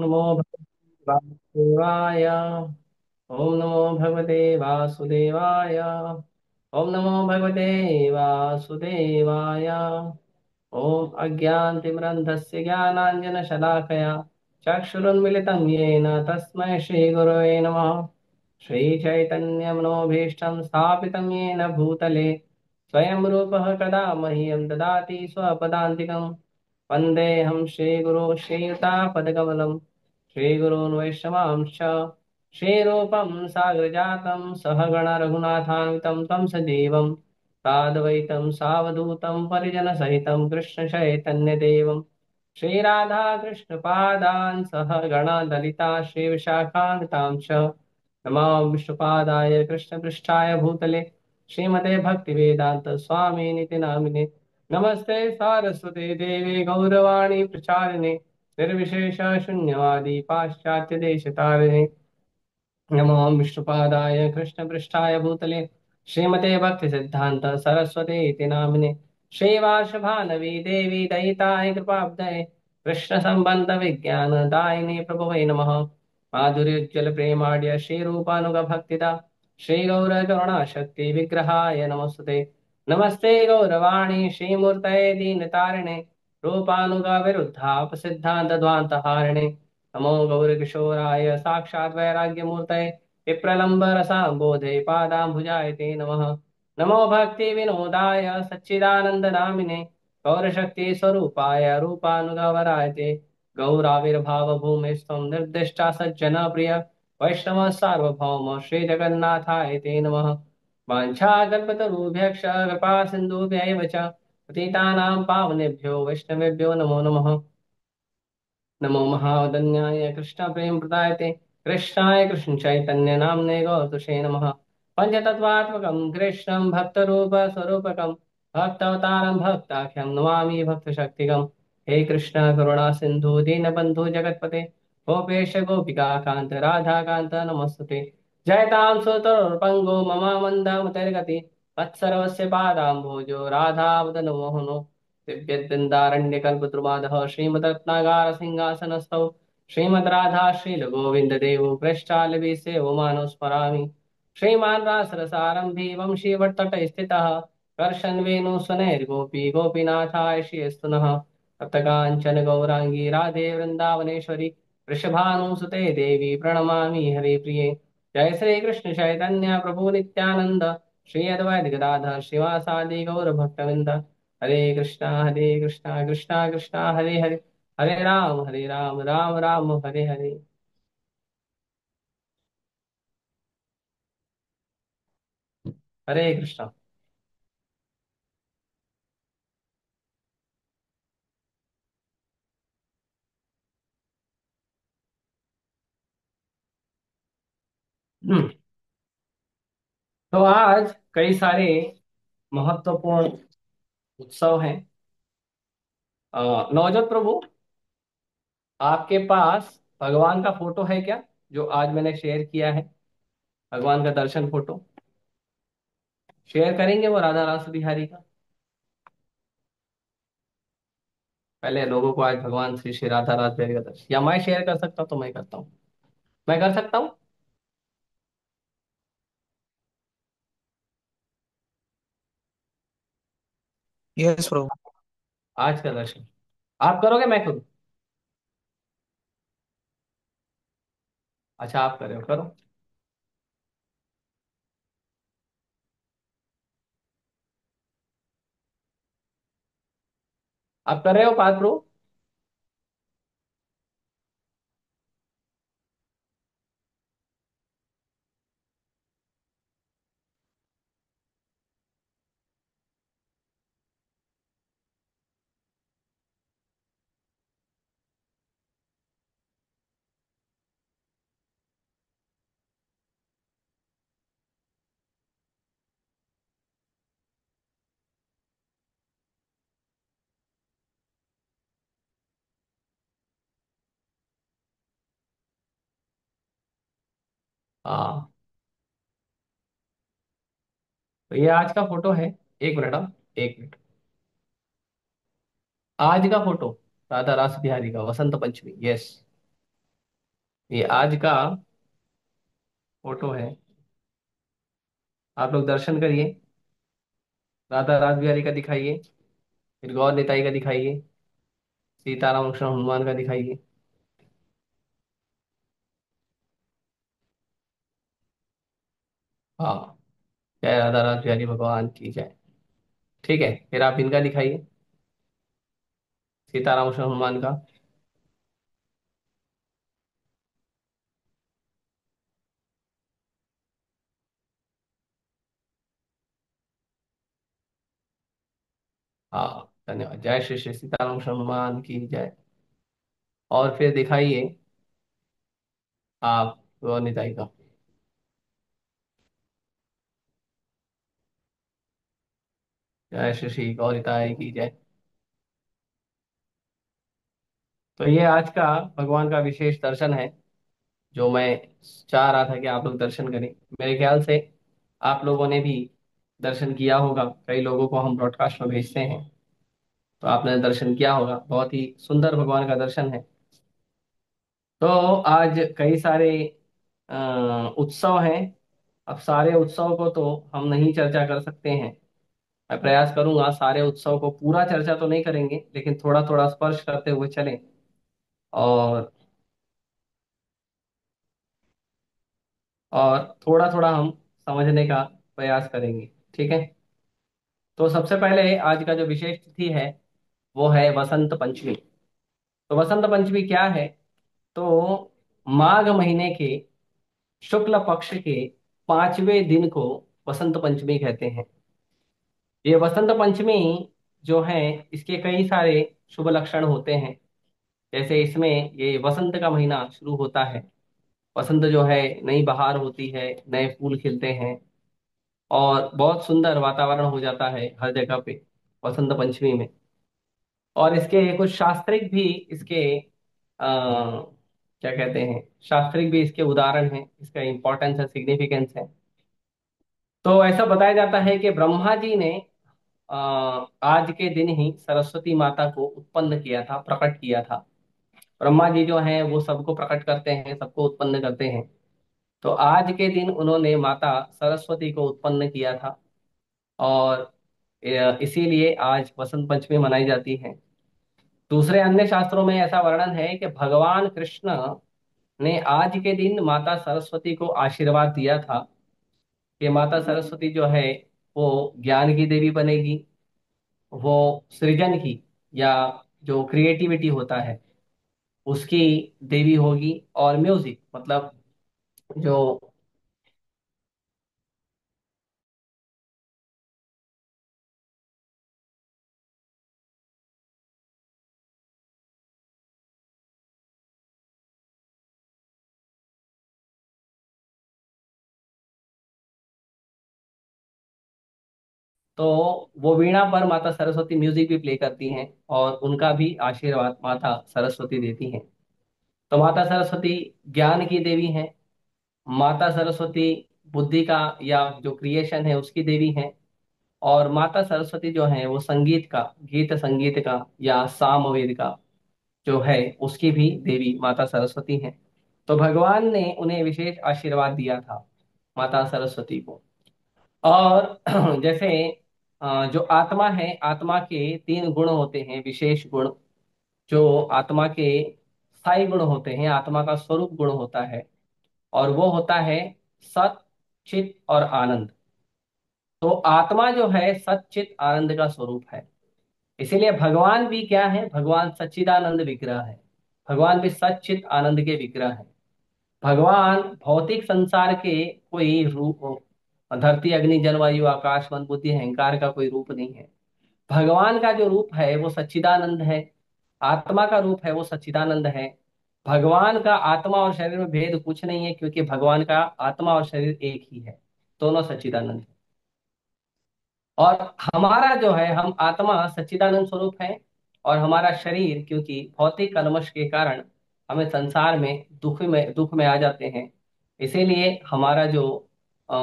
नमो भगवते वासुदेवाय। ओम नमो भगवते वासुदेवाय। ओम नमो भगवते वासुदेवाय। ओम अज्ञानतिमिरन्धस्य ज्ञानाञ्जनशलाकया चक्षुरुन्मिलितं येन तस्मै श्रीगुरवे नमः। श्रीचैतन्यमनोभीष्टं स्थापितं येन भूतले स्वयं रूपः कदा मह्यं ददाति स्वपदान्तिकं। वन्देऽहं श्रीगुरो श्रीयुतापदकमलं श्रीगुरून् वैष्णवांश्च श्रीरूपं साग्रजातं सहगण रघुनाथान्वितं तं सजीवं साद्वैतं सावधूतं परिजनसहितं कृष्णचैतन्यदेवं श्रीराधा कृष्णपादान् सह गण ललिता श्रीविशाखान्वितां च नमो विष्णुपादाय कृष्णपृष्ठाय भूतले श्रीमते भक्तिवेदांत स्वामी निति नामिने नमस्ते सारस्वते देवे गौरवाणी प्रचारिणे निर्विशेष शून्यवादी पाश्चात्य देश तारिणे नमो विष्णुपादाय कृष्णपृष्ठाय भूतले श्रीमते भक्ति सिद्धांत सरस्वती इति नामिने श्रीवार्षभानवी देवी दयिताय कृपाब्धये कृष्ण संबंध विज्ञान दायिने प्रभवे नमः। माधुर्योज्वल प्रेमाढ्य श्रीरूपानुग भक्तिदा श्री गौर करुणा शक्ति विग्रहाय नमस्ते। नमस्ते गौरवाणी श्रीमूर्तये दीनतारिणे रूपानुग विरुद्धाप सिद्धांत ध्वांतहारिणे नमो गौरकिशोराय साक्षात् वैराग्यमूर्तये विप्रलम्बरसाम्बोधे पादाम्बुजाय ते नमः। नमो भक्ति विनोदाय सच्चिदानन्दनामिने गौरशक्ति स्वरूपाय रूपानुगवराय ते गौराविर्भाव भूमिस्त्वं निर्दिष्टा सज्जन प्रिय वैष्णव सार्वभौम श्री जगन्नाथाय ते नमः। वाञ्छाकल्पतरुभ्यश्च कृपा सिन्धुभ्यैव च पतितानां पावनेभ्यो वैष्णवेभ्यो नमो नमः। नमो महावदन्याय कृष्ण प्रेम प्रदायते कृष्णाय कृष्ण चैतन्य नामने गौतुषे नमः। पंचतत्वात्मकं कृष्णं भक्तरूप स्वरूपकं भक्तवतारं भक्ताख्यं नमामि भक्तशक्तिकं। हे कृष्ण करुणा सिंधु दीनबंधु जगतपते गोपेश गोपिका कांत राधा कांत नमस्तुते। जयतां सुतरुर्पङ्गो मम मन्दमतिर्गति तत्सर्वस्य पादाम्भोजो राधावदनो मोहनो दिव्यद्वन्द्वारण्यकल्पद्रुमादः श्रीमद्रत्नागार सिंहासनस्थौ श्रीमद्राधा श्रीलगोविन्ददेवो प्रेष्ठालभिसेवमानो स्मरामि। श्रीमान् रासरसारम्भी वंशीवट्टटे स्थितः कर्षन् वेणुस्वनैर्गोपी गोपीनाथाय श्रीयस्तु नः। तप्तकाञ्चन गौराङ्गी राधे वृन्दावनेश्वरी वृषभानुसुते देवी प्रणमामि हरिप्रिये। जय श्रीकृष्ण चैतन्य प्रभु नित्यानन्द श्री अद्वैत गदाधर श्रीवासादि गौरभक्तवृन्द। हरे कृष्णा कृष्णा कृष्णा हरे हरे हरे राम राम राम हरे हरे। हरे कृष्णा। हम्म, तो आज कई सारे महत्वपूर्ण उत्सव हैं। नवजोत प्रभु, आपके पास भगवान का फोटो है क्या, जो आज मैंने शेयर किया है? भगवान का दर्शन फोटो शेयर करेंगे वो राधा रास बिहारी का। पहले लोगों को आज भगवान श्री श्री राधा रास बिहारी का दर्शन, या मैं शेयर कर सकता हूँ तो मैं करता हूँ। मैं कर सकता हूँ यस प्रभु। आज का दर्शन। आप करोगे मैं करूँ? अच्छा, आप कर रहे हो, करो। आप कर रहे हो पाठ प्रो? हाँ, तो ये आज का फोटो है। एक मिनट, हाँ, एक मिनट। आज का फोटो राधा रास बिहारी का, वसंत पंचमी, यस। ये आज का फोटो है। आप लोग दर्शन करिए। राधा रास बिहारी का दिखाइए, फिर गौर निताई का दिखाइए, सीताराम कृष्ण हनुमान का दिखाइए। हाँ, जय राधा रास बिहारी भगवान की जय। ठीक है, फिर आप इनका दिखाइए, सीताराम कृष्ण हनुमान का। हाँ धन्यवाद, जय श्री श्री सीताराम कृष्ण हनुमान की जय। और फिर दिखाइए आप गौर निताई का। जय श्री श्री गौर निताई की जय। तो ये आज का भगवान का विशेष दर्शन है, जो मैं चाह रहा था कि आप लोग दर्शन करें। मेरे ख्याल से आप लोगों ने भी दर्शन किया होगा, कई लोगों को हम ब्रॉडकास्ट में भेजते हैं, तो आपने दर्शन किया होगा। बहुत ही सुंदर भगवान का दर्शन है। तो आज कई सारे उत्सव हैं। अब सारे उत्सव को तो हम नहीं चर्चा कर सकते हैं। मैं प्रयास करूंगा, सारे उत्सव को पूरा चर्चा तो नहीं करेंगे, लेकिन थोड़ा थोड़ा स्पर्श करते हुए चलें। और थोड़ा थोड़ा हम समझने का प्रयास करेंगे। ठीक है। तो सबसे पहले आज का जो विशेष तिथि है वो है वसंत पंचमी। तो वसंत पंचमी क्या है? तो माघ महीने के शुक्ल पक्ष के 5वें दिन को वसंत पंचमी कहते हैं। ये वसंत पंचमी जो है, इसके कई सारे शुभ लक्षण होते हैं। जैसे इसमें ये वसंत का महीना शुरू होता है। वसंत जो है, नई बहार होती है, नए फूल खिलते हैं, और बहुत सुंदर वातावरण हो जाता है हर जगह पे वसंत पंचमी में। और इसके कुछ शास्त्रिक भी इसके क्या कहते हैं, शास्त्रिक भी इसके उदाहरण हैं, इसका इम्पोर्टेंस है, सिग्निफिकेंस है। तो ऐसा बताया जाता है कि ब्रह्मा जी ने अ, आज के दिन ही सरस्वती माता को उत्पन्न किया था, प्रकट किया था। ब्रह्मा जी जो हैं वो सबको प्रकट करते हैं, सबको उत्पन्न करते हैं। तो आज के दिन उन्होंने माता सरस्वती को उत्पन्न किया था। और इसीलिए आज वसंत पंचमी मनाई जाती है। दूसरे अन्य शास्त्रों में ऐसा वर्णन है कि भगवान कृष्ण ने आज के दिन माता सरस्वती को आशीर्वाद दिया था कि माता सरस्वती जो है वो ज्ञान की देवी बनेगी, वो सृजन की, या जो क्रिएटिविटी होता है उसकी देवी होगी, और म्यूजिक मतलब जो। तो वो वीणा पर माता सरस्वती म्यूजिक भी प्ले करती हैं, और उनका भी आशीर्वाद माता सरस्वती देती हैं। तो माता सरस्वती ज्ञान की देवी हैं। माता सरस्वती बुद्धि का, या जो क्रिएशन है उसकी देवी हैं। और माता सरस्वती जो है वो संगीत का, गीत संगीत का या सामवेद का जो है उसकी भी देवी माता सरस्वती हैं। तो भगवान ने उन्हें विशेष आशीर्वाद दिया था, माता सरस्वती को। और जैसे जो आत्मा है, आत्मा के 3 गुण होते हैं, विशेष गुण। जो आत्मा के स्थायी गुण होते हैं, आत्मा का स्वरूप गुण होता है, और वो होता है सत, चित और आनंद। तो आत्मा जो है सत चित आनंद का स्वरूप है। इसीलिए भगवान भी क्या है? भगवान सच्चिदानंद विग्रह है। भगवान भी सच्चित आनंद के विग्रह है। भगवान भौतिक संसार के कोई रूप, धरती अग्नि जल वायु आकाश मन बुद्धि अहंकार का कोई रूप नहीं है। भगवान का जो रूप है वो सच्चिदानंद है। आत्मा का रूप है वो सच्चिदानंद है। भगवान का आत्मा और शरीर में भेद कुछ नहीं है, क्योंकि भगवान का आत्मा और शरीर एक ही है, दोनों सच्चिदानंद है। और हमारा जो है, हम आत्मा सच्चिदानंद स्वरूप है, और हमारा शरीर क्योंकि भौतिक कलमश के कारण हमें संसार में दुख में आ जाते हैं। इसीलिए हमारा जो अ,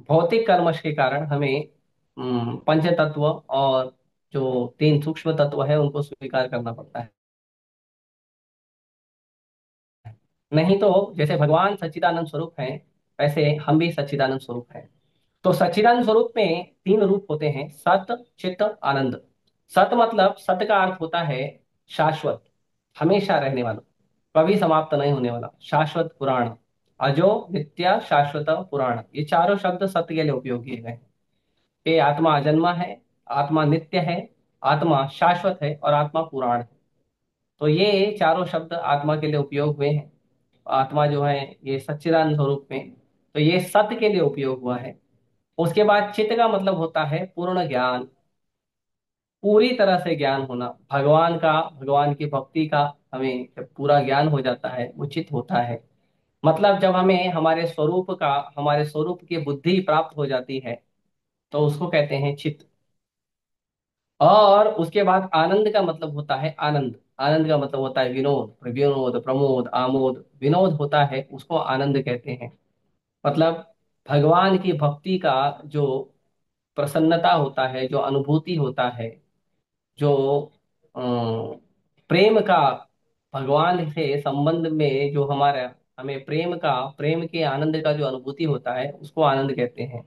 भौतिक कलमश के कारण हमें पंच तत्व और जो 3 सूक्ष्म तत्व है उनको स्वीकार करना पड़ता है। नहीं तो जैसे भगवान सच्चिदानंद स्वरूप हैं, वैसे हम भी सच्चिदानंद स्वरूप हैं। तो सच्चिदानंद स्वरूप में तीन रूप होते हैं: सत, चित, आनंद। सत मतलब, सत का अर्थ होता है शाश्वत, हमेशा रहने वाला, कभी समाप्त नहीं होने वाला, शाश्वत पुराण। अजो, नित्य, शाश्वत, पुराण, ये चारों शब्द सत्य के लिए उपयोग किए गए हैं। ये आत्मा अजन्मा है, आत्मा नित्य है, आत्मा शाश्वत है और आत्मा पुराण है। तो ये चारों शब्द आत्मा के लिए उपयोग हुए हैं। आत्मा जो है ये सच्चिदानंद स्वरूप में, तो ये सत्य के लिए उपयोग हुआ है। उसके बाद चित्त का मतलब होता है पूर्ण ज्ञान, पूरी तरह से ज्ञान होना भगवान का, भगवान की भक्ति का। हमें जब पूरा ज्ञान हो जाता है वो चित्त होता है। मतलब जब हमें हमारे स्वरूप की बुद्धि प्राप्त हो जाती है, तो उसको कहते हैं चित्त। और उसके बाद आनंद का मतलब होता है आनंद। आनंद का मतलब होता है विनोद, विनोद, प्रमोद, आमोद, विनोद होता है, उसको आनंद कहते हैं। मतलब भगवान की भक्ति का जो प्रसन्नता होता है, जो अनुभूति होता है, जो अ, प्रेम का, भगवान से संबंध में जो हमारा, हमें प्रेम के आनंद का जो अनुभूति होता है, उसको आनंद कहते हैं।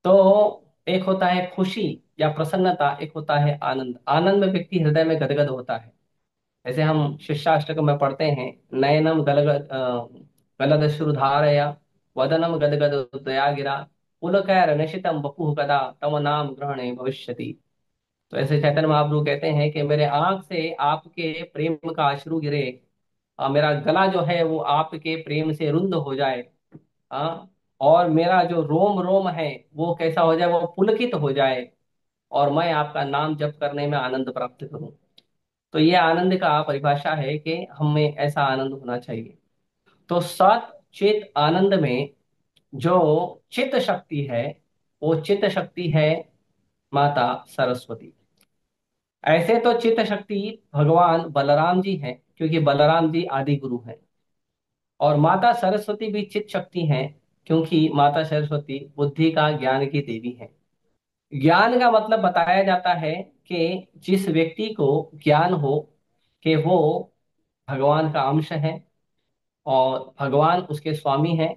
तो एक होता है खुशी या प्रसन्नता, एक होता है आनंद। आनंद में व्यक्ति हृदय में गदगद होता है। जैसे हम शिष्टाष्टक में पढ़ते हैं: नयनम गलदश्रुधारया, वदनम गदगद दया गिरा, पुलकैर्निशितम वपुः कदा तव नाम ग्रहणे भविष्यति। तो ऐसे चैतन्य महाप्रभु कहते हैं कि मेरे आंख से आपके प्रेम का अश्रु गिरे, मेरा गला जो है वो आपके प्रेम से रुंध हो जाए। हाँ, और मेरा जो रोम रोम है वो कैसा हो जाए, वो पुलकित हो जाए, और मैं आपका नाम जप करने में आनंद प्राप्त करूं। तो ये आनंद का परिभाषा है कि हमें ऐसा आनंद होना चाहिए। तो सत चित आनंद में जो चित्त शक्ति है, वो चित्त शक्ति है माता सरस्वती। ऐसे तो चित्त शक्ति भगवान बलराम जी हैं, क्योंकि बलराम जी आदि गुरु हैं। और माता सरस्वती भी चित्त शक्ति हैं, क्योंकि माता सरस्वती बुद्धि का, ज्ञान की देवी हैं। ज्ञान का मतलब बताया जाता है कि जिस व्यक्ति को ज्ञान हो कि वो भगवान का अंश है, और भगवान उसके स्वामी हैं,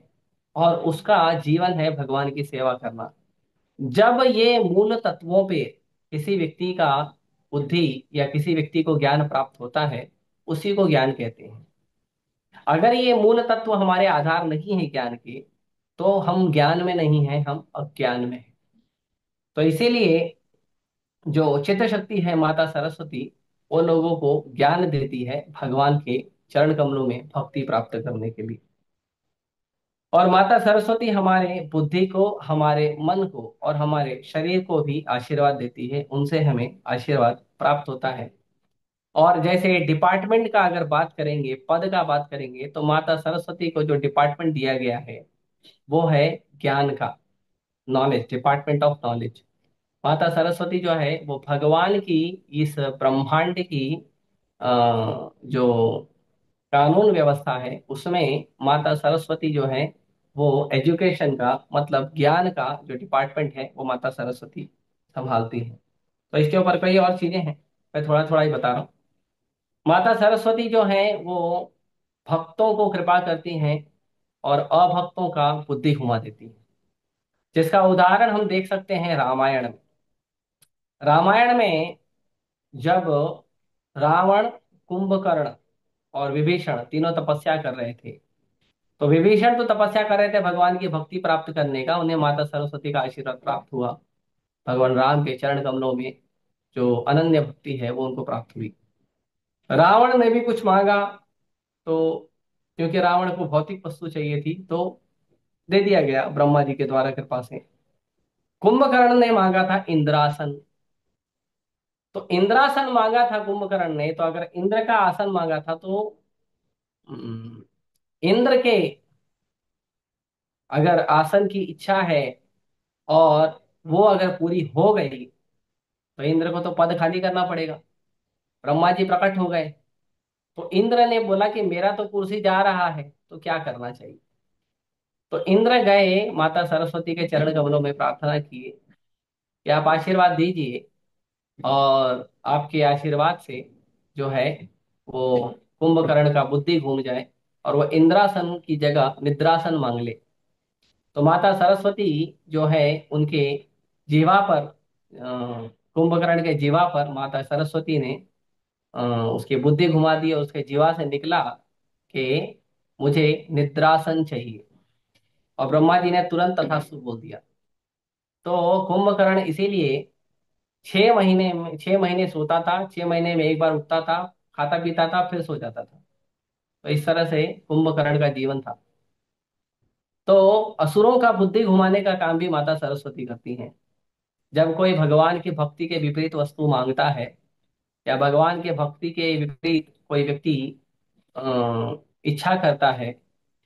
और उसका जीवन है भगवान की सेवा करना। जब ये मूल तत्वों पे किसी व्यक्ति का बुद्धि या किसी व्यक्ति को ज्ञान प्राप्त होता है, उसी को ज्ञान कहते हैं। अगर ये मूल तत्व हमारे आधार नहीं है ज्ञान के, तो हम ज्ञान में नहीं हैं, हम अज्ञान में हैं। तो इसीलिए जो चित्त शक्ति है माता सरस्वती, वो लोगों को ज्ञान देती है भगवान के चरण कमलों में भक्ति प्राप्त करने के लिए। और माता सरस्वती हमारे बुद्धि को, हमारे मन को और हमारे शरीर को भी आशीर्वाद देती है, उनसे हमें आशीर्वाद प्राप्त होता है। और जैसे डिपार्टमेंट का अगर बात करेंगे, पद का बात करेंगे, तो माता सरस्वती को जो डिपार्टमेंट दिया गया है वो है ज्ञान का, नॉलेज, डिपार्टमेंट ऑफ नॉलेज। माता सरस्वती जो है वो भगवान की इस ब्रह्मांड की जो कानून व्यवस्था है उसमें माता सरस्वती जो है वो एजुकेशन का, मतलब ज्ञान का जो डिपार्टमेंट है वो माता सरस्वती संभालती है। तो इसके ऊपर कई और चीजें हैं, मैं थोड़ा थोड़ा ही बता रहा हूँ। माता सरस्वती जो है वो भक्तों को कृपा करती हैं और अभक्तों का बुद्धि घुमा देती है। जिसका उदाहरण हम देख सकते हैं रामायण में। रामायण में जब रावण, कुंभकर्ण और विभीषण तीनों तपस्या कर रहे थे, तो विभीषण तो तपस्या कर रहे थे भगवान की भक्ति प्राप्त करने का, उन्हें माता सरस्वती का आशीर्वाद प्राप्त हुआ। भगवान राम के चरण कमलों में जो अनन्य भक्ति है वो उनको प्राप्त हुई। रावण ने भी कुछ मांगा, तो क्योंकि रावण को भौतिक वस्तु चाहिए थी, तो दे दिया गया ब्रह्मा जी के द्वारा कृपा से। कुंभकर्ण ने मांगा था इंद्रासन, तो इंद्रासन मांगा था कुंभकर्ण ने, तो अगर इंद्र का आसन मांगा था तो हम्म, इंद्र के अगर आसन की इच्छा है और वो अगर पूरी हो गई, तो इंद्र को तो पद खाली करना पड़ेगा। ब्रह्मा जी प्रकट हो गए, तो इंद्र ने बोला कि मेरा तो कुर्सी जा रहा है, तो क्या करना चाहिए। तो इंद्र गए माता सरस्वती के चरण कमलों में, प्रार्थना किए कि आप आशीर्वाद दीजिए, और आपके आशीर्वाद से जो है वो कुंभकर्ण का बुद्धि घूम जाए, और वो इंद्रासन की जगह निद्रासन मांग ले। तो माता सरस्वती जो है उनके जीवा पर, कुंभकर्ण के जीवा पर माता सरस्वती ने उसकी बुद्धि घुमा दी और उसके जीवा से निकला कि मुझे निद्रासन चाहिए। और ब्रह्मा जी ने तुरंत तथास्तु बोल दिया। तो कुंभकर्ण इसीलिए 6 महीने सोता था, 6 महीने में एक बार उठता था, खाता पीता था, फिर सो जाता था। तो इस तरह से कुंभकर्ण का जीवन था। तो असुरों का बुद्धि घुमाने का काम भी माता सरस्वती करती हैं। जब कोई भगवान की भक्ति के विपरीत वस्तु मांगता है, या भगवान के भक्ति के विपरीत कोई व्यक्ति इच्छा करता है,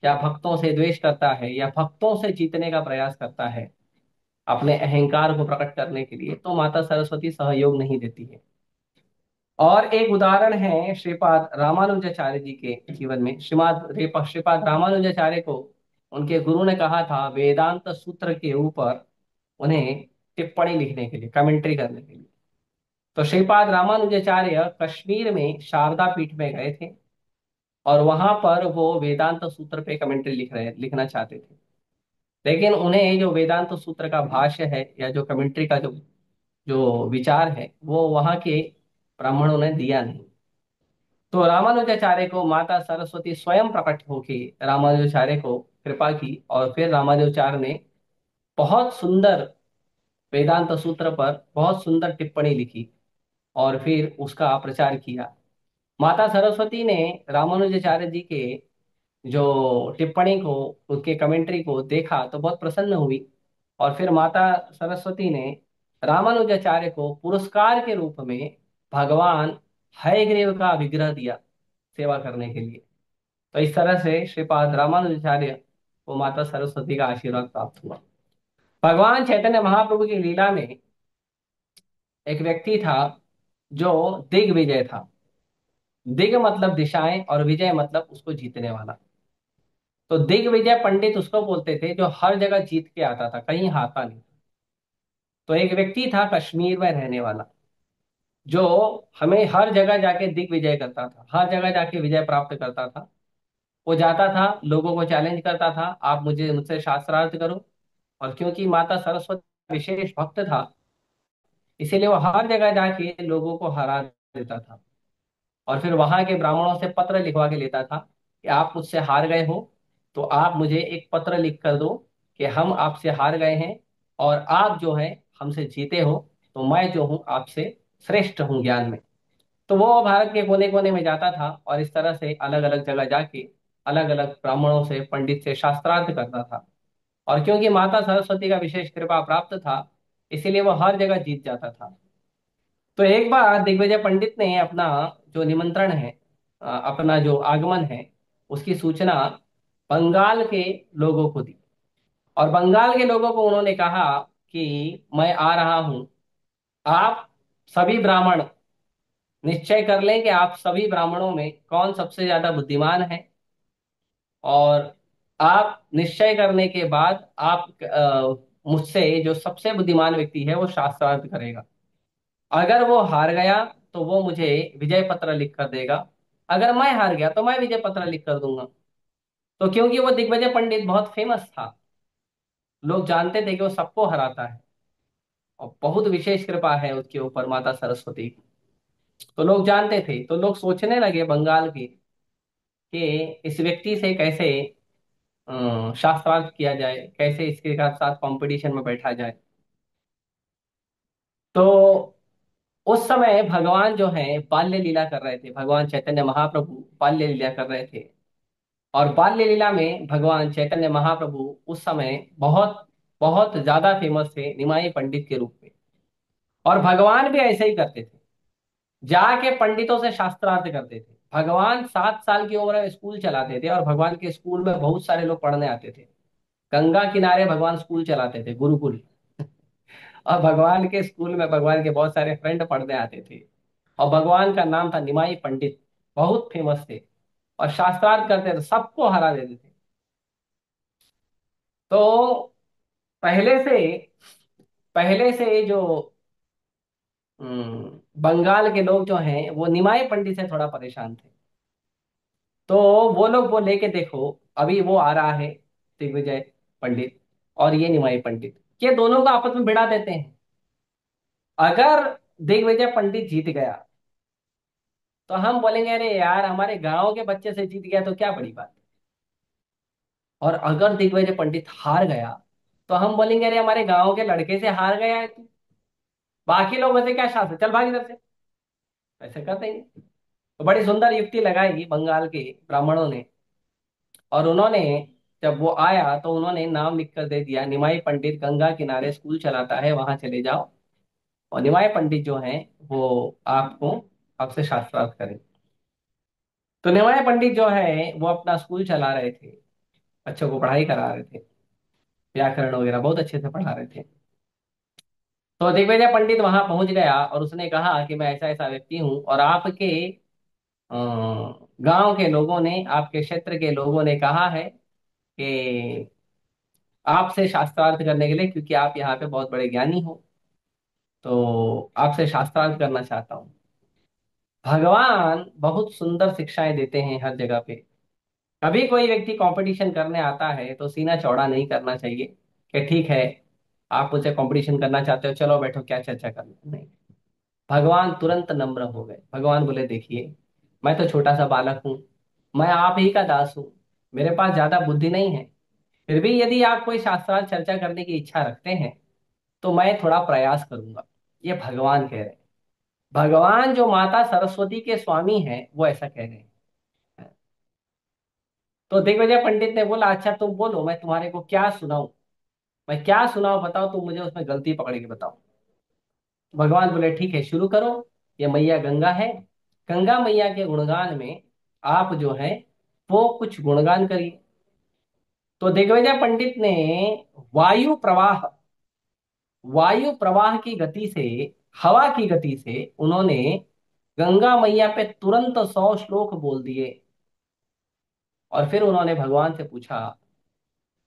या भक्तों से द्वेष करता है, या भक्तों से जीतने का प्रयास करता है अपने अहंकार को प्रकट करने के लिए, तो माता सरस्वती सहयोग नहीं देती है। और एक उदाहरण है श्रीपाद रामानुजाचार्य जी के जीवन में। श्रीपाद रामानुजाचार्य को उनके गुरु ने कहा था वेदांत सूत्र के ऊपर उन्हें टिप्पणी लिखने के लिए, कमेंट्री करने के लिए। तो श्रीपाद रामानुजाचार्य कश्मीर में शारदा पीठ में गए थे, और वहां पर वो वेदांत सूत्र पे कमेंट्री लिखना चाहते थे। लेकिन उन्हें जो वेदांत सूत्र का भाष्य है या जो कमेंट्री का जो जो विचार है वो वहां के ब्राह्मणों ने दिया नहीं। तो रामानुजाचार्य को माता सरस्वती स्वयं प्रकट होके रामानुजाचार्य को कृपा की, और फिर रामानुजाचार्य ने बहुत सुंदर वेदांत सूत्र पर बहुत सुंदर टिप्पणी लिखी, और फिर उसका प्रचार किया। माता सरस्वती ने रामानुजाचार्य जी के जो टिप्पणी को, उसके कमेंट्री को देखा तो बहुत प्रसन्न हुई। और फिर माता सरस्वती ने रामानुजाचार्य को पुरस्कार के रूप में भगवान हयग्रीव का विग्रह दिया सेवा करने के लिए। तो इस तरह से श्रीपाद रामानुजाचार्य को माता सरस्वती का आशीर्वाद प्राप्त हुआ। भगवान चैतन्य महाप्रभु की लीला में एक व्यक्ति था जो दिग्विजय था। दिग मतलब दिशाएं, और विजय मतलब उसको जीतने वाला। तो दिग्विजय पंडित उसको बोलते थे जो हर जगह जीत के आता था, कहीं हारता नहीं। तो एक व्यक्ति था कश्मीर में रहने वाला, जो हमें हर जगह जाके दिग्विजय करता था, हर जगह जाके विजय प्राप्त करता था। वो जाता था, लोगों को चैलेंज करता था, आप मुझसे शास्त्रार्थ करो। और क्योंकि माता सरस्वती विशेष भक्त था, इसीलिए वो हर जगह जाके लोगों को हरा देता था। और फिर वहां के ब्राह्मणों से पत्र लिखवा के लेता था कि आप मुझसे हार गए हो, तो आप मुझे एक पत्र लिख कर दो कि हम आपसे हार गए हैं, और आप जो है हमसे जीते हो, तो मैं जो हूँ आपसे श्रेष्ठ हूँ ज्ञान में। तो वो भारत के कोने कोने में जाता था, और इस तरह से अलग अलग जगह जाके अलग अलग ब्राह्मणों से, पंडित से शास्त्रार्थ करता था। और क्योंकि माता सरस्वती का विशेष कृपा प्राप्त था, इसीलिए वो हर जगह जीत जाता था। तो एक बार दिग्विजय पंडित ने अपना जो निमंत्रण है, अपना जो आगमन है, उसकी सूचना बंगाल के लोगों को दी। और बंगाल के लोगों को उन्होंने कहा कि मैं आ रहा हूं, आप सभी ब्राह्मण निश्चय कर लें कि आप सभी ब्राह्मणों में कौन सबसे ज्यादा बुद्धिमान है। और आप निश्चय करने के बाद आप मुझसे जो सबसे बुद्धिमान व्यक्ति है वो शास्त्रार्थ करेगा। अगर वो हार गया तो वो मुझे विजय पत्र लिख कर देगा, अगर मैं हार गया तो मैं विजय पत्र लिख कर दूंगा। तो क्योंकि वो दिग्विजय पंडित बहुत फेमस था, लोग जानते थे कि वो सबको हराता है, और बहुत विशेष कृपा है उसके ऊपर माता सरस्वती की। तो लोग जानते थे, तो लोग सोचने लगे बंगाल के कि इस व्यक्ति से कैसे शास्त्रार्थ किया जाए, कैसे इसके साथ कंपटीशन में बैठा जाए। तो उस समय भगवान जो है बाल्य लीला कर रहे थे, भगवान चैतन्य महाप्रभु बाल्य लीला कर रहे थे। और बाल्य लीला में भगवान चैतन्य महाप्रभु उस समय बहुत बहुत ज्यादा फेमस थे निमाई पंडित के रूप में। और भगवान भी ऐसे ही करते थे, जाके पंडितों से शास्त्रार्थ करते थे। भगवान 7 साल की उम्र में स्कूल चलाते थे, और भगवान के स्कूल में बहुत सारे लोग पढ़ने आते थे। गंगा किनारे भगवान स्कूल चलाते थे, गुरुकुल। और भगवान के स्कूल में भगवान के बहुत सारे फ्रेंड पढ़ने आते थे। और भगवान का नाम था निमाई पंडित, बहुत फेमस थे, और शास्त्रार्थ करते थे, सबको हरा देते थे। तो पहले से पहले से जो बंगाल के लोग जो हैं वो निमाई पंडित से थोड़ा परेशान थे। तो वो लोग बोले कि देखो, अभी वो आ रहा है दिग्विजय पंडित और ये निमाई पंडित, ये दोनों को आपस में भिड़ा देते हैं। अगर दिग्विजय पंडित जीत गया तो हम बोलेंगे अरे यार हमारे गांव के बच्चे से जीत गया तो क्या बड़ी बात। और अगर दिग्विजय पंडित हार गया तो हम बोलेंगे अरे हमारे गांव के लड़के से हार गया है तू, बाकी लोग वैसे क्या शास्त्र, चल भाग इधर से। ऐसे कर देंगे। तो बड़ी सुंदर युक्ति लगाई बंगाल के ब्राह्मणों ने। और उन्होंने, जब वो आया तो उन्होंने नाम लिख कर दे दिया, निमाई पंडित गंगा किनारे स्कूल चलाता है, वहां चले जाओ। और निमाई पंडित जो हैं वो आपको, आपसे शास्त्रार्थ करें। तो निमाई पंडित जो है वो अपना स्कूल चला रहे थे, बच्चों को पढ़ाई करा रहे थे, व्याकरण वगैरह बहुत अच्छे से पढ़ा रहे थे। तो दिग्विजय पंडित वहां पहुंच गया और उसने कहा कि मैं ऐसा ऐसा व्यक्ति हूँ, और आपके गांव के लोगों ने, आपके क्षेत्र के लोगों ने कहा है कि आपसे शास्त्रार्थ करने के लिए, क्योंकि आप यहाँ पे बहुत बड़े ज्ञानी हो, तो आपसे शास्त्रार्थ करना चाहता हूँ। भगवान बहुत सुंदर शिक्षाएं देते हैं हर जगह पे। कभी कोई व्यक्ति कंपटीशन करने आता है तो सीना चौड़ा नहीं करना चाहिए कि ठीक है, आप मुझसे कंपटीशन करना चाहते हो, चलो बैठो क्या चर्चा करना, नहीं। भगवान तुरंत नम्र हो गए। भगवान बोले देखिए, मैं तो छोटा सा बालक हूँ, मैं आप ही का दास हूँ, मेरे पास ज्यादा बुद्धि नहीं है। फिर भी यदि आप कोई शास्त्रार्थ चर्चा करने की इच्छा रखते हैं तो मैं थोड़ा प्रयास करूंगा। ये भगवान कह रहे हैं। भगवान जो माता सरस्वती के स्वामी हैं वो ऐसा कह रहे हैं। तो दिग्विजय पंडित ने बोला अच्छा तुम बोलो, मैं तुम्हारे को क्या सुनाऊं, मैं क्या सुनाऊं बताओ, तुम मुझे उसमें गलती पकड़ के बताओ। भगवान बोले ठीक है शुरू करो। ये मैया गंगा है, गंगा मैया के गुणगान में आप जो है वो कुछ गुणगान करिए। तो दिग्विजय पंडित ने वायु प्रवाह, वायु प्रवाह की गति से, हवा की गति से उन्होंने गंगा मैया पे तुरंत 100 श्लोक बोल दिए। और फिर उन्होंने भगवान से पूछा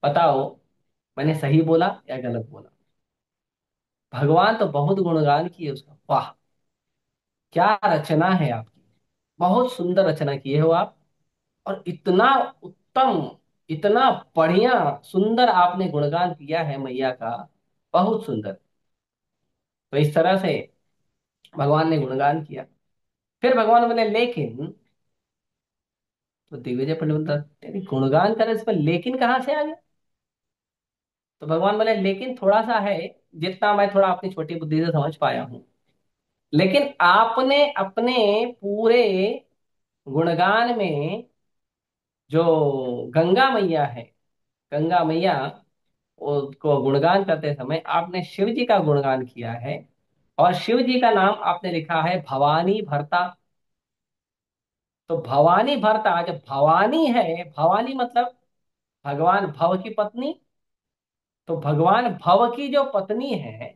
बताओ मैंने सही बोला या गलत बोला। भगवान तो बहुत गुणगान किए उसका, वाह क्या रचना है आपकी, बहुत सुंदर रचना किए हो आप, और इतना उत्तम, इतना बढ़िया सुंदर आपने गुणगान किया है मैया का, बहुत सुंदर। तो इस तरह से भगवान ने गुणगान किया। फिर भगवान बोले लेकिन, तो दिग्विजय पंडित बोलता तेरी गुणगान करे इसमें लेकिन कहाँ से आ गया। तो भगवान बोले लेकिन थोड़ा सा है, जितना मैं थोड़ा अपनी छोटी बुद्धि से समझ पाया हूं। लेकिन आपने अपने पूरे गुणगान में जो गंगा मैया है, गंगा मैया को गुणगान करते समय आपने शिव जी का गुणगान किया है, और शिव जी का नाम आपने लिखा है भवानी भरता। तो भवानी भरता, जब भवानी है, भवानी मतलब भगवान भव की पत्नी, तो भगवान भव की जो पत्नी है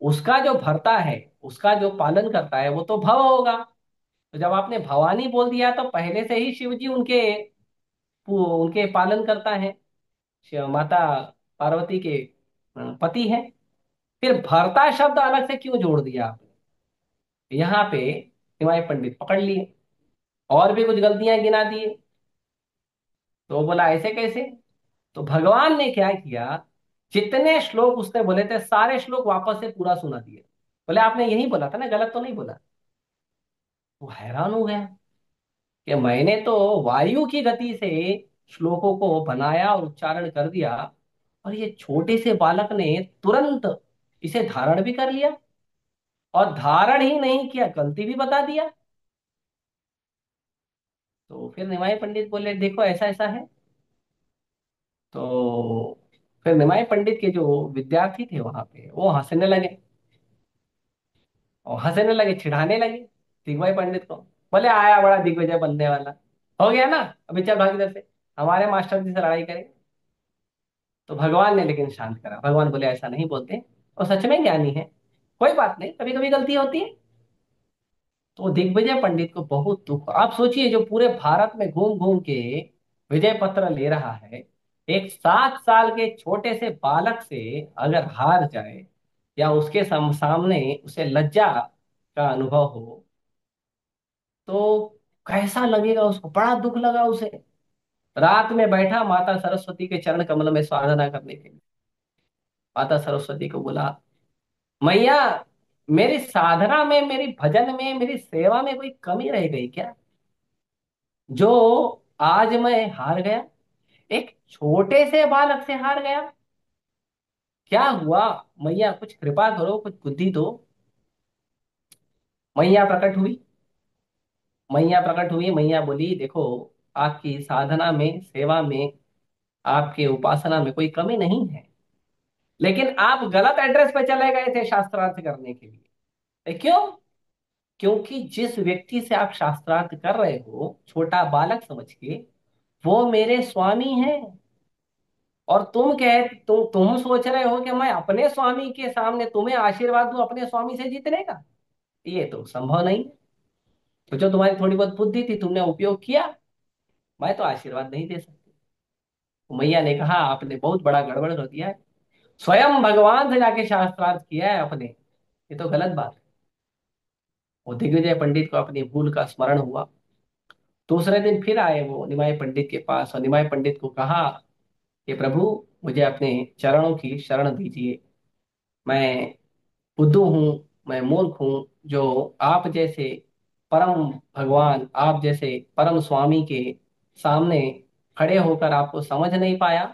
उसका जो भरता है, उसका जो पालन करता है वो तो भव होगा। तो जब आपने भवानी बोल दिया तो पहले से ही शिव जी उनके उनके पालन करता है, माता पार्वती के पति हैं। फिर भरता शब्द अलग से क्यों जोड़ दिया आपने, यहाँ पे निमाई पंडित पकड़ लिए और भी कुछ गलतियां गिना दिए। तो वो बोला ऐसे कैसे। तो भगवान ने क्या किया, जितने श्लोक उसने बोले थे सारे श्लोक वापस से पूरा सुना दिए। बोले आपने यही बोला था ना, गलत तो नहीं बोला। वो हैरान हो गया कि मैंने तो वायु की गति से श्लोकों को बनाया और उच्चारण कर दिया, और ये छोटे से बालक ने तुरंत इसे धारण भी कर लिया, और धारण ही नहीं किया गलती भी बता दिया। तो फिर निमाई पंडित बोले देखो ऐसा ऐसा है। तो फिर निमाई पंडित के जो विद्यार्थी थे वहां पे वो हंसने लगे, और हंसने लगे, चिढ़ाने लगे दिग्विजय पंडित को। बोले आया बड़ा दिग्विजय बनने वाला, हो गया ना, अभी चल भाग इधर से, हमारे मास्टर जी से लड़ाई करें। तो भगवान ने लेकिन शांत करा। भगवान बोले ऐसा नहीं बोलते, और सच में ज्ञानी है, कोई बात नहीं, कभी कभी गलती होती है। तो दिग्विजय पंडित को बहुत दुख। आप सोचिए जो पूरे भारत में घूम घूम के विजय पत्र ले रहा है, एक 7 साल के छोटे से बालक से अगर हार जाए, या उसके सामने उसे लज्जा का अनुभव हो, तो कैसा लगेगा उसको, बड़ा दुख लगा उसे। रात में बैठा माता सरस्वती के चरण कमल में साधना करने के लिए। माता सरस्वती को बोला, मैया, मेरी साधना में, मेरी भजन में, मेरी सेवा में कोई कमी रह गई क्या, जो आज मैं हार गया, एक छोटे से बालक से हार गया? क्या हुआ? मैया कुछ कृपा करो, कुछ बुद्धि दो। मैया प्रकट हुई। मैया प्रकट हुई, मैया बोली, देखो, आपकी साधना में, सेवा में, आपके उपासना में कोई कमी नहीं है, लेकिन आप गलत एड्रेस पे चले गए थे शास्त्रार्थ करने के लिए। क्यों? क्योंकि जिस व्यक्ति से आप शास्त्रार्थ कर रहे हो छोटा बालक समझ के, वो मेरे स्वामी हैं। और तुम सोच रहे हो कि मैं अपने स्वामी के सामने तुम्हें आशीर्वाद दूं अपने स्वामी से जीतने का? ये तो संभव नहीं है। तो जो तुम्हारी थोड़ी बहुत बुद्धि थी तुमने उपयोग किया, मैं तो आशीर्वाद नहीं दे सकती। तो मैया ने कहा, आपने बहुत बड़ा गड़बड़ कर दिया है, स्वयं भगवान से जाके शास्त्रार्थ किया है आपने, ये तो गलत बात है। वो दिग्विजय पंडित को अपनी भूल का स्मरण हुआ। दूसरे दिन फिर आए वो निमाय पंडित के पास, और निमाय पंडित को कहा कि प्रभु, मुझे अपने चरणों की शरण दीजिए। मैं बुद्धू हूँ, मैं मूर्ख हूँ, जो आप जैसे परम भगवान, आप जैसे परम स्वामी के सामने खड़े होकर आपको समझ नहीं पाया,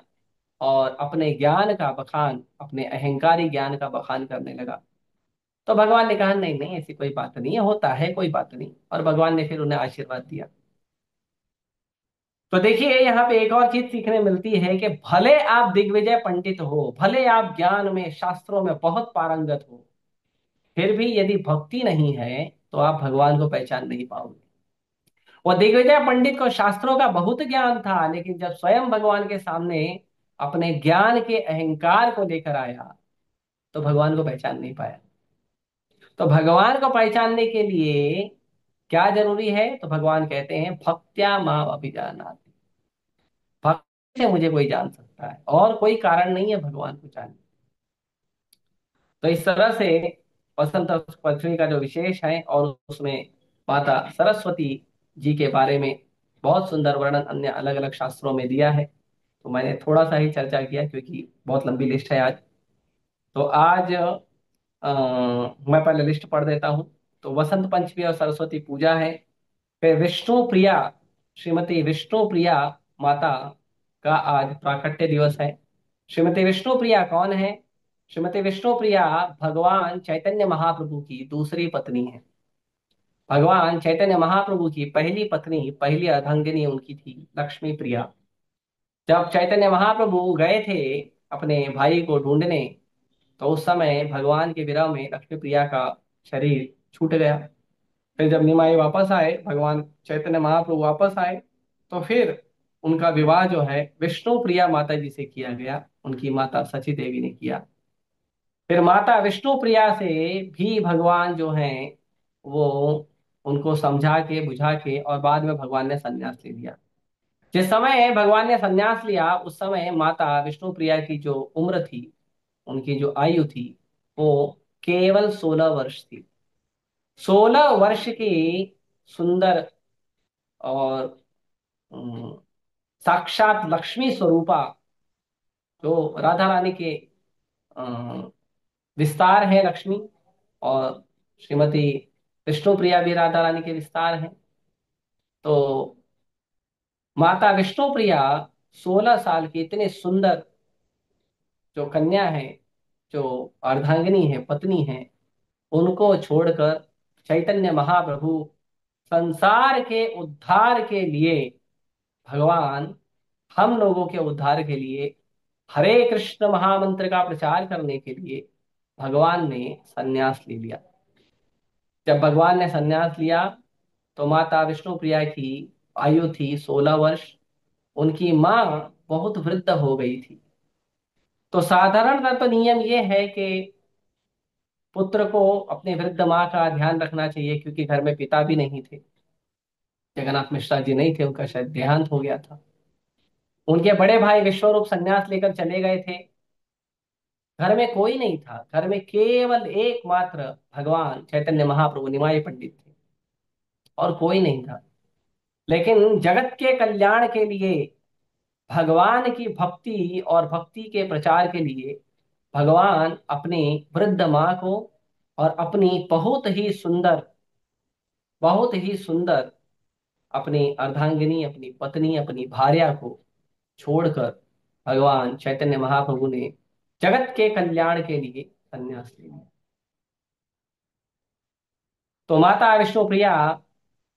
और अपने ज्ञान का बखान, अपने अहंकारी ज्ञान का बखान करने लगा। तो भगवान ने कहा, नहीं नहीं, ऐसी कोई बात नहीं है, होता है, कोई बात नहीं। और भगवान ने फिर उन्हें आशीर्वाद दिया। तो देखिए, यहाँ पे एक और चीज सीखने मिलती है कि भले आप दिग्विजय पंडित हो, भले आप ज्ञान में, शास्त्रों में बहुत पारंगत हो, फिर भी यदि भक्ति नहीं है तो आप भगवान को पहचान नहीं पाओगे। और दिग्विजय पंडित को शास्त्रों का बहुत ज्ञान था, लेकिन जब स्वयं भगवान के सामने अपने ज्ञान के अहंकार को लेकर आया, तो भगवान को पहचान नहीं पाया। तो भगवान को पहचानने के लिए क्या जरूरी है? तो भगवान कहते हैं, भक्त्या माम अभिजानाति। भक्ति से मुझे कोई जान सकता है, और कोई कारण नहीं है भगवान को जानने। तो इस तरह से वसंत पंचमी का जो विशेष है, और उसमें माता सरस्वती जी के बारे में बहुत सुंदर वर्णन अन्य अलग अलग शास्त्रों में दिया है। तो मैंने थोड़ा सा ही चर्चा किया, क्योंकि बहुत लंबी लिस्ट है आज। तो आज मैं पहले लिस्ट पढ़ देता हूँ। तो वसंत पंचमी और सरस्वती पूजा है। फिर विष्णु प्रिया, श्रीमती विष्णु प्रिया माता का आज प्राकट्य दिवस है। श्रीमती विष्णु प्रिया कौन है? श्रीमती विष्णु प्रिया भगवान चैतन्य महाप्रभु की दूसरी पत्नी है। भगवान चैतन्य महाप्रभु की पहली पत्नी, पहली अर्धांगिनी उनकी थी लक्ष्मी प्रिया। जब चैतन्य महाप्रभु गए थे अपने भाई को ढूंढने, तो उस समय भगवान के विरह में लक्ष्मी प्रिया का शरीर छूट गया। फिर जब निमाई वापस आए, भगवान चैतन्य महाप्रभु वापस आए, तो फिर उनका विवाह जो है विष्णु प्रिया माता जी से किया गया, उनकी माता सची देवी ने किया। फिर माता विष्णु प्रिया से भी भगवान जो हैं वो उनको समझा के, बुझा के, और बाद में भगवान ने संन्यास ले लिया। जिस समय भगवान ने संन्यास लिया, उस समय माता विष्णु प्रिया की जो उम्र थी, उनकी जो आयु थी, वो केवल 16 वर्ष थी। 16 वर्ष की सुंदर और अम, साक्षात लक्ष्मी स्वरूपा, जो राधा रानी के अम, विस्तार है लक्ष्मी, और श्रीमती विष्णु प्रिया भी राधा रानी के विस्तार हैं। तो माता विष्णु प्रिया 16 साल की इतने सुंदर जो कन्या है, जो अर्धांगिनी है, पत्नी है, उनको छोड़कर चैतन्य महाप्रभु संसार के उद्धार के लिए, भगवान हम लोगों के उद्धार के लिए, हरे कृष्ण महामंत्र का प्रचार करने के लिए भगवान ने संन्यास ले लिया। जब भगवान ने संन्यास लिया, तो माता विष्णु प्रिया की आयु थी 16 वर्ष। उनकी माँ बहुत वृद्ध हो गई थी। तो साधारणतः तो नियम ये है कि पुत्र को अपनी वृद्ध माँ का ध्यान रखना चाहिए, क्योंकि घर में पिता भी नहीं थे। जगन्नाथ मिश्रा जी नहीं थे, उनका शायद देहांत हो गया था। उनके बड़े भाई विश्वरूप संन्यास लेकर चले गए थे। घर में कोई नहीं था, घर में केवल एकमात्र भगवान चैतन्य महाप्रभु निमाई पंडित थे, और कोई नहीं था। लेकिन जगत के कल्याण के लिए, भगवान की भक्ति और भक्ति के प्रचार के लिए, भगवान अपनी वृद्ध माँ को और अपनी बहुत ही सुंदर अपनी अर्धांगिनी, अपनी पत्नी, अपनी भार्या को छोड़कर भगवान चैतन्य महाप्रभु ने जगत के कल्याण के लिए संन्यास लिया। तो माता विष्णु प्रिया,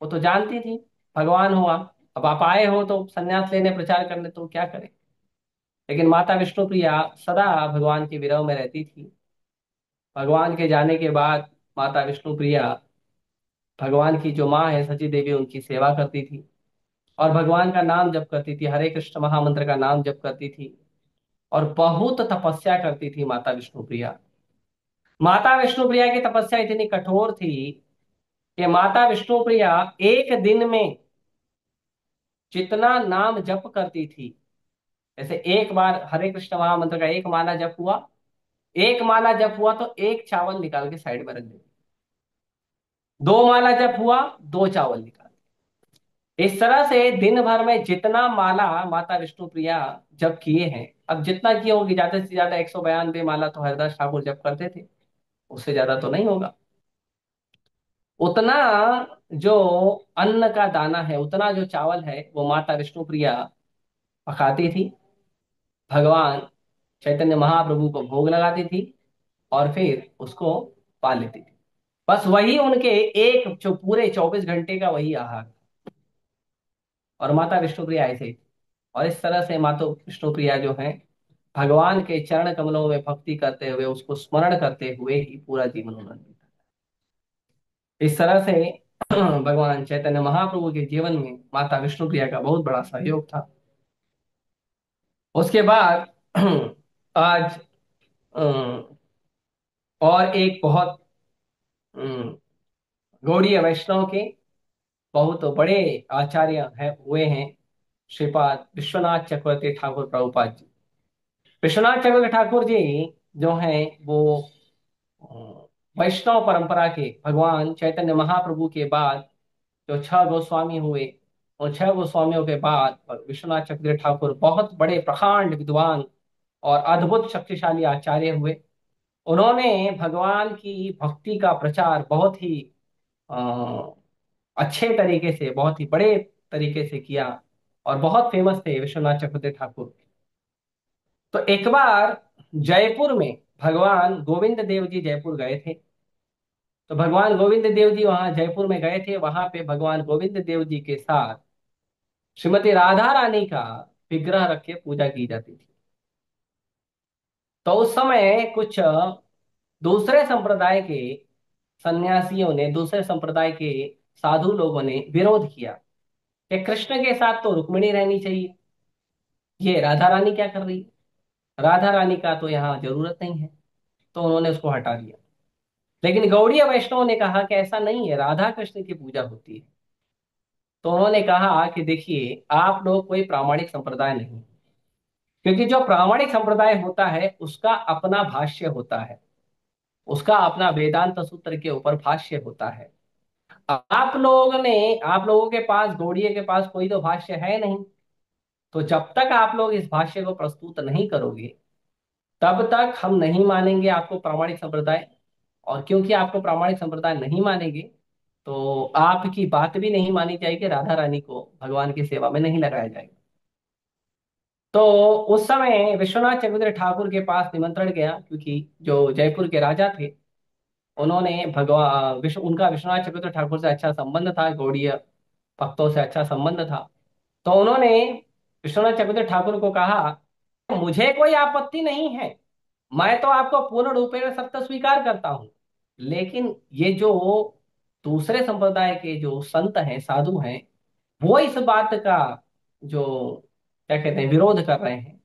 वो तो जानती थी भगवान हो आप, अब आप आए हो तो संन्यास लेने, प्रचार करने, तो क्या करें। लेकिन माता विष्णु प्रिया सदा भगवान के विरह में रहती थी। भगवान के जाने के बाद माता विष्णु प्रिया भगवान की जो माँ है सची देवी, उनकी सेवा करती थी और भगवान का नाम जप करती थी, हरे कृष्ण महामंत्र का नाम जप करती थी और बहुत तपस्या करती थी माता विष्णु प्रिया। माता विष्णु प्रिया की तपस्या इतनी कठोर थी कि माता विष्णु प्रिया एक दिन में जितना नाम जप करती थी, जैसे एक बार हरे कृष्ण महामंत्र का एक माला जप हुआ तो एक चावल निकाल के साइड में रख देती। दो माला जप हुआ, दो चावल निकाल। इस तरह से दिन भर में जितना माला माता विष्णु प्रिया जप किए हैं, अब जितना किए होगी, ज्यादा से ज्यादा 192 माला तो हरिदास ठाकुर जप करते थे, उससे ज्यादा तो नहीं होगा। उतना जो अन्न का दाना है, उतना जो चावल है, वो माता विष्णु प्रिया पकाती थी, भगवान चैतन्य महाप्रभु को भोग लगाती थी और फिर उसको पा लेती थी। बस वही उनके एक जो पूरे 24 घंटे का वही आहार। और माता विष्णु प्रिया ऐसे ही थी। और इस तरह से माता विष्णु प्रिया जो है, भगवान के चरण कमलों में भक्ति करते हुए, उसको स्मरण करते हुए ही पूरा जीवन उन्होंने बीता। इस तरह से भगवान चैतन्य महाप्रभु के जीवन में माता विष्णु प्रिया का बहुत बड़ा सहयोग था। उसके बाद आज अम, और एक बहुत अम, गौड़ीय वैष्णव के बहुत बड़े आचार्य है हुए हैं, श्रीपाद विश्वनाथ चक्रवर्ती ठाकुर प्रभुपाद जी। विश्वनाथ चक्रवर्ती ठाकुर जी जो हैं, वो वैष्णव परंपरा के भगवान चैतन्य महाप्रभु के बाद जो छह गोस्वामी हुए, उन छह गोस्वामियों के बाद विश्वनाथ चक्रवर्ती ठाकुर बहुत बड़े प्रकांड विद्वान और अद्भुत शक्तिशाली आचार्य हुए। उन्होंने भगवान की भक्ति का प्रचार बहुत ही अ, अच्छे तरीके से, बहुत ही बड़े तरीके से किया और बहुत फेमस थे विश्वनाथ चक्रवर्ती ठाकुर। तो एक बार जयपुर में भगवान गोविंद देव जी जयपुर गए थे। तो भगवान गोविंद देव जी वहां जयपुर में गए थे, वहां पे भगवान गोविंद देव जी के साथ श्रीमती राधा रानी का विग्रह रख के पूजा की जाती थी। तो उस समय कुछ दूसरे संप्रदाय के सन्यासियों ने, दूसरे संप्रदाय के साधु लोगों ने विरोध किया कि कृष्ण के साथ तो रुक्मिणी रहनी चाहिए, ये राधा रानी क्या कर रही है, राधा रानी का तो यहाँ जरूरत नहीं है। तो उन्होंने उसको हटा दिया। लेकिन गौड़ीय वैष्णव ने कहा कि ऐसा नहीं है, राधा कृष्ण की पूजा होती है। तो उन्होंने कहा कि देखिए, आप लोग कोई प्रामाणिक संप्रदाय नहीं, क्योंकि जो प्रामाणिक संप्रदाय होता है उसका अपना भाष्य होता है, उसका अपना वेदांत सूत्र के ऊपर भाष्य होता है। आप लोगों के पास, गौड़ीय के पास कोई तो भाष्य है नहीं। तो जब तक आप लोग इस भाष्य को प्रस्तुत नहीं करोगे, तब तक हम नहीं मानेंगे आपको प्रामाणिक संप्रदाय। और क्योंकि आपको प्रामाणिक संप्रदाय नहीं मानेंगे, तो आपकी बात भी नहीं मानी जाएगी, राधा रानी को भगवान की सेवा में नहीं लगाया जाएगा। तो उस समय विश्वनाथ चक्रवर्ती ठाकुर के पास निमंत्रण गया, क्योंकि जो जयपुर के राजा थे, उन्होंने उनका विश्वनाथ चक्रवर्ती ठाकुर से अच्छा संबंध था, गौड़ीय भक्तों से अच्छा संबंध था। तो उन्होंने विश्वनाथ चक्रवर्ती ठाकुर को कहा, मुझे कोई आपत्ति नहीं है, मैं तो आपको पूर्ण रूपेण सत्य स्वीकार करता हूं, लेकिन ये जो दूसरे संप्रदाय के जो संत हैं, साधु हैं, वो इस बात का जो क्या कहते हैं, विरोध कर रहे हैं।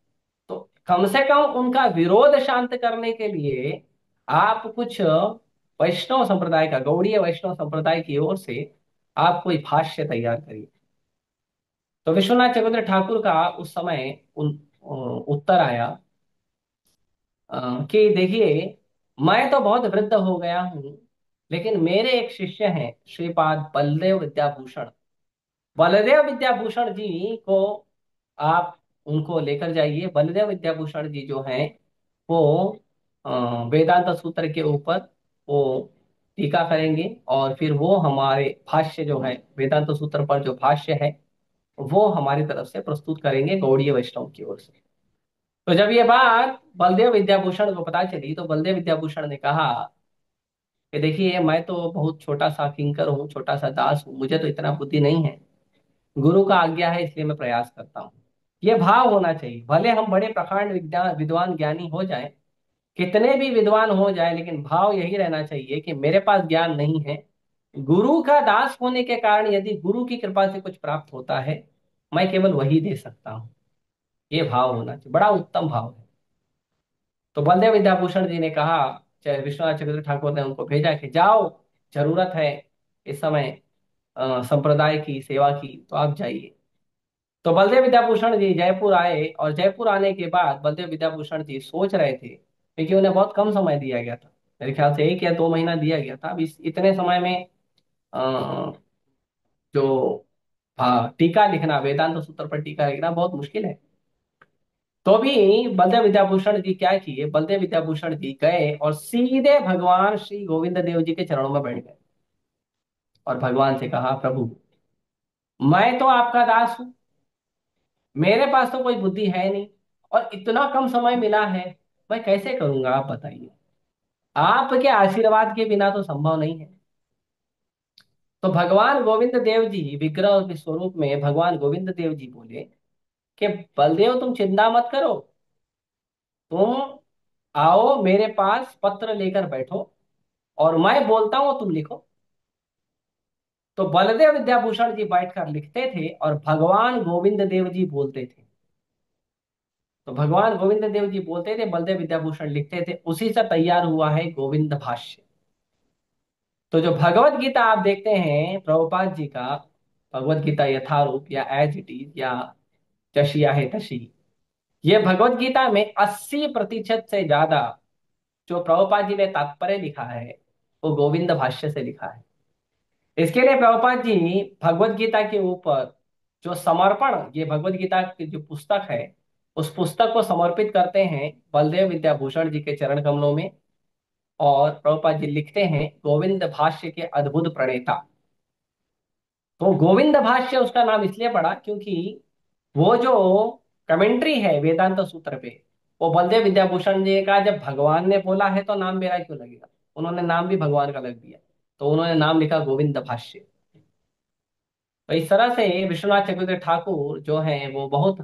तो कम से कम उनका विरोध शांत करने के लिए आप कुछ वैष्णव संप्रदाय का, गौड़ीय वैष्णव संप्रदाय की ओर से आप कोई भाष्य तैयार करिए। तो विश्वनाथ चक्रवर्ती ठाकुर का उस समय उत्तर आया कि देखिए, मैं तो बहुत वृद्ध हो गया हूँ, लेकिन मेरे एक शिष्य हैं श्रीपाद बलदेव विद्याभूषण, बलदेव विद्याभूषण जी को आप उनको लेकर जाइए। बलदेव विद्याभूषण जी जो हैं वो अ, वेदांत सूत्र के ऊपर वो टीका करेंगे, और फिर वो हमारे भाष्य जो है, वेदांत सूत्र पर जो भाष्य है वो हमारी तरफ से प्रस्तुत करेंगे गौड़ीय वैष्णव की ओर से। तो जब ये बात बलदेव विद्याभूषण को पता चली तो बलदेव विद्याभूषण ने कहा कि देखिए, मैं तो बहुत छोटा सा किंकर हूँ, छोटा सा दास हूँ, मुझे तो इतना बुद्धि नहीं है। गुरु का आज्ञा है इसलिए मैं प्रयास करता हूँ। ये भाव होना चाहिए। भले हम बड़े प्रकांड विद्वान विद्वान ज्ञानी हो जाएं, कितने भी विद्वान हो जाए, लेकिन भाव यही रहना चाहिए कि मेरे पास ज्ञान नहीं है। गुरु का दास होने के कारण यदि गुरु की कृपा से कुछ प्राप्त होता है, मैं केवल वही दे सकता हूँ। ये भाव होना चाहिए, बड़ा उत्तम भाव है। तो बलदेव विद्याभूषण जी ने कहा, चाहे विश्वनाथ चक्रवर्ती ठाकुर ने उनको भेजा कि जाओ, जरूरत है इस समय संप्रदाय की सेवा की, तो आप जाइए। तो बलदेव विद्याभूषण जी जयपुर आए, और जयपुर आने के बाद बलदेव विद्याभूषण जी सोच रहे थे, क्योंकि उन्हें बहुत कम समय दिया गया था। मेरे ख्याल से 1 या 2 महीना दिया गया था। अब इस इतने समय में अ, जो टीका लिखना, वेदांत सूत्र पर टीका लिखना बहुत मुश्किल है। तो भी बलदेव विद्याभूषण जी क्या किए, बलदेव विद्याभूषण जी गए और सीधे भगवान श्री गोविंद देव जी के चरणों में बैठ गए, और भगवान से कहा, प्रभु, मैं तो आपका दास हूं, मेरे पास तो कोई बुद्धि है नहीं, और इतना कम समय मिला है, मैं कैसे करूंगा आप बताइए। आपके आशीर्वाद के बिना तो संभव नहीं है। तो भगवान गोविंद देव जी विग्रह के स्वरूप में भगवान गोविंद देव जी बोले कि बलदेव, तुम चिंता मत करो, तुम आओ मेरे पास, पत्र लेकर बैठो, और मैं बोलता हूं तुम लिखो। तो बलदेव विद्याभूषण जी बैठकर लिखते थे और भगवान गोविंद देव जी बोलते थे। तो भगवान गोविंद देव जी बोलते थे, बलदेव विद्याभूषण लिखते थे, उसी से तैयार हुआ है गोविंद भाष्य। तो जो भगवत गीता आप देखते हैं प्रभुपाद जी का, भगवत गीता यथारूप या एज इट इज या जशी आहे तशी, ये भगवत गीता में 80% से ज्यादा जो प्रभुपाद जी ने तात्पर्य लिखा है वो गोविंद भाष्य से लिखा है। इसके लिए प्रभुपाद जी भगवत गीता के ऊपर जो समर्पण, ये भगवत गीता की जो पुस्तक है, उस पुस्तक को समर्पित करते हैं बलदेव विद्याभूषण जी के चरण कमलों में। और प्रभुपाद जी लिखते हैं, गोविंद भाष्य के अद्भुत प्रणेता। तो गोविंद भाष्य उसका नाम इसलिए पड़ा क्योंकि वो जो कमेंट्री है वेदांत सूत्र पे, वो बलदेव विद्याभूषण जी का, जब भगवान ने बोला है तो नाम मेरा क्यों लगेगा, उन्होंने नाम भी भगवान का लग दिया, तो उन्होंने नाम लिखा गोविंद भाष्य। तो इस तरह से विश्वनाथ चक्रवर्ती ठाकुर जो हैं वो बहुत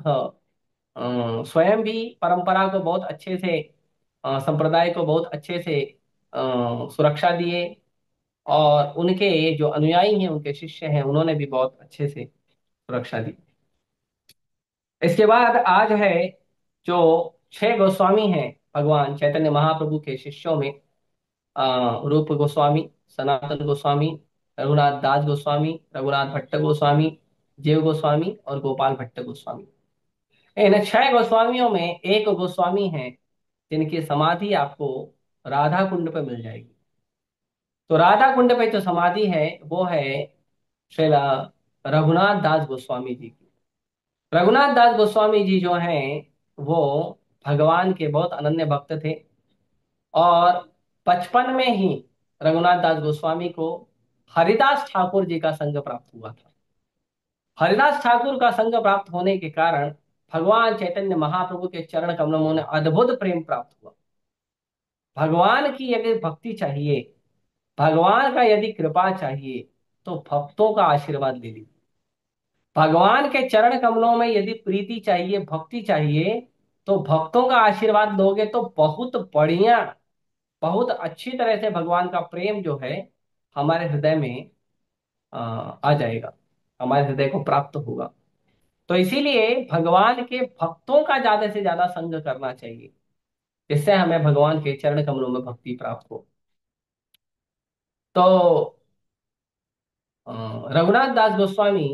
स्वयं भी परंपरा को बहुत अच्छे से, संप्रदाय को बहुत अच्छे से सुरक्षा दिए, और उनके जो अनुयायी हैं, उनके शिष्य हैं, उन्होंने भी बहुत अच्छे से सुरक्षा दी। इसके बाद आज है जो 6 गोस्वामी हैं भगवान चैतन्य महाप्रभु के शिष्यों में, रूप गोस्वामी, सनातन गोस्वामी, रघुनाथ दास गोस्वामी, रघुनाथ भट्ट गोस्वामी, जीव गोस्वामी और गोपाल भट्ट गोस्वामी। इन 6 गोस्वामियों में एक गोस्वामी है जिनकी समाधि आपको राधा कुंड पे मिल जाएगी। तो राधा कुंड पे जो समाधि है वो है श्रीला रघुनाथ दास गोस्वामी जी की। रघुनाथ दास गोस्वामी जी जो हैं वो भगवान के बहुत अनन्य भक्त थे, और बचपन में ही रघुनाथ दास गोस्वामी को हरिदास ठाकुर जी का संग प्राप्त हुआ था। हरिदास ठाकुर का संग प्राप्त होने के कारण भगवान चैतन्य महाप्रभु के चरण कमलों में उन्हें अद्भुत प्रेम प्राप्त हुआ। भगवान की यदि भक्ति चाहिए, भगवान का यदि कृपा चाहिए, तो भक्तों का आशीर्वाद ले लीजिए। भगवान के चरण कमलों में यदि प्रीति चाहिए, भक्ति चाहिए, तो भक्तों का आशीर्वाद लोगे तो बहुत बढ़िया, बहुत अच्छी तरह से भगवान का प्रेम जो है हमारे हृदय में आ जाएगा, हमारे हृदय को प्राप्त होगा। तो इसीलिए भगवान के भक्तों का ज्यादा से ज्यादा संग करना चाहिए, जिससे हमें भगवान के चरण कमलों में भक्ति प्राप्त हो। तो अ, रघुनाथ दास गोस्वामी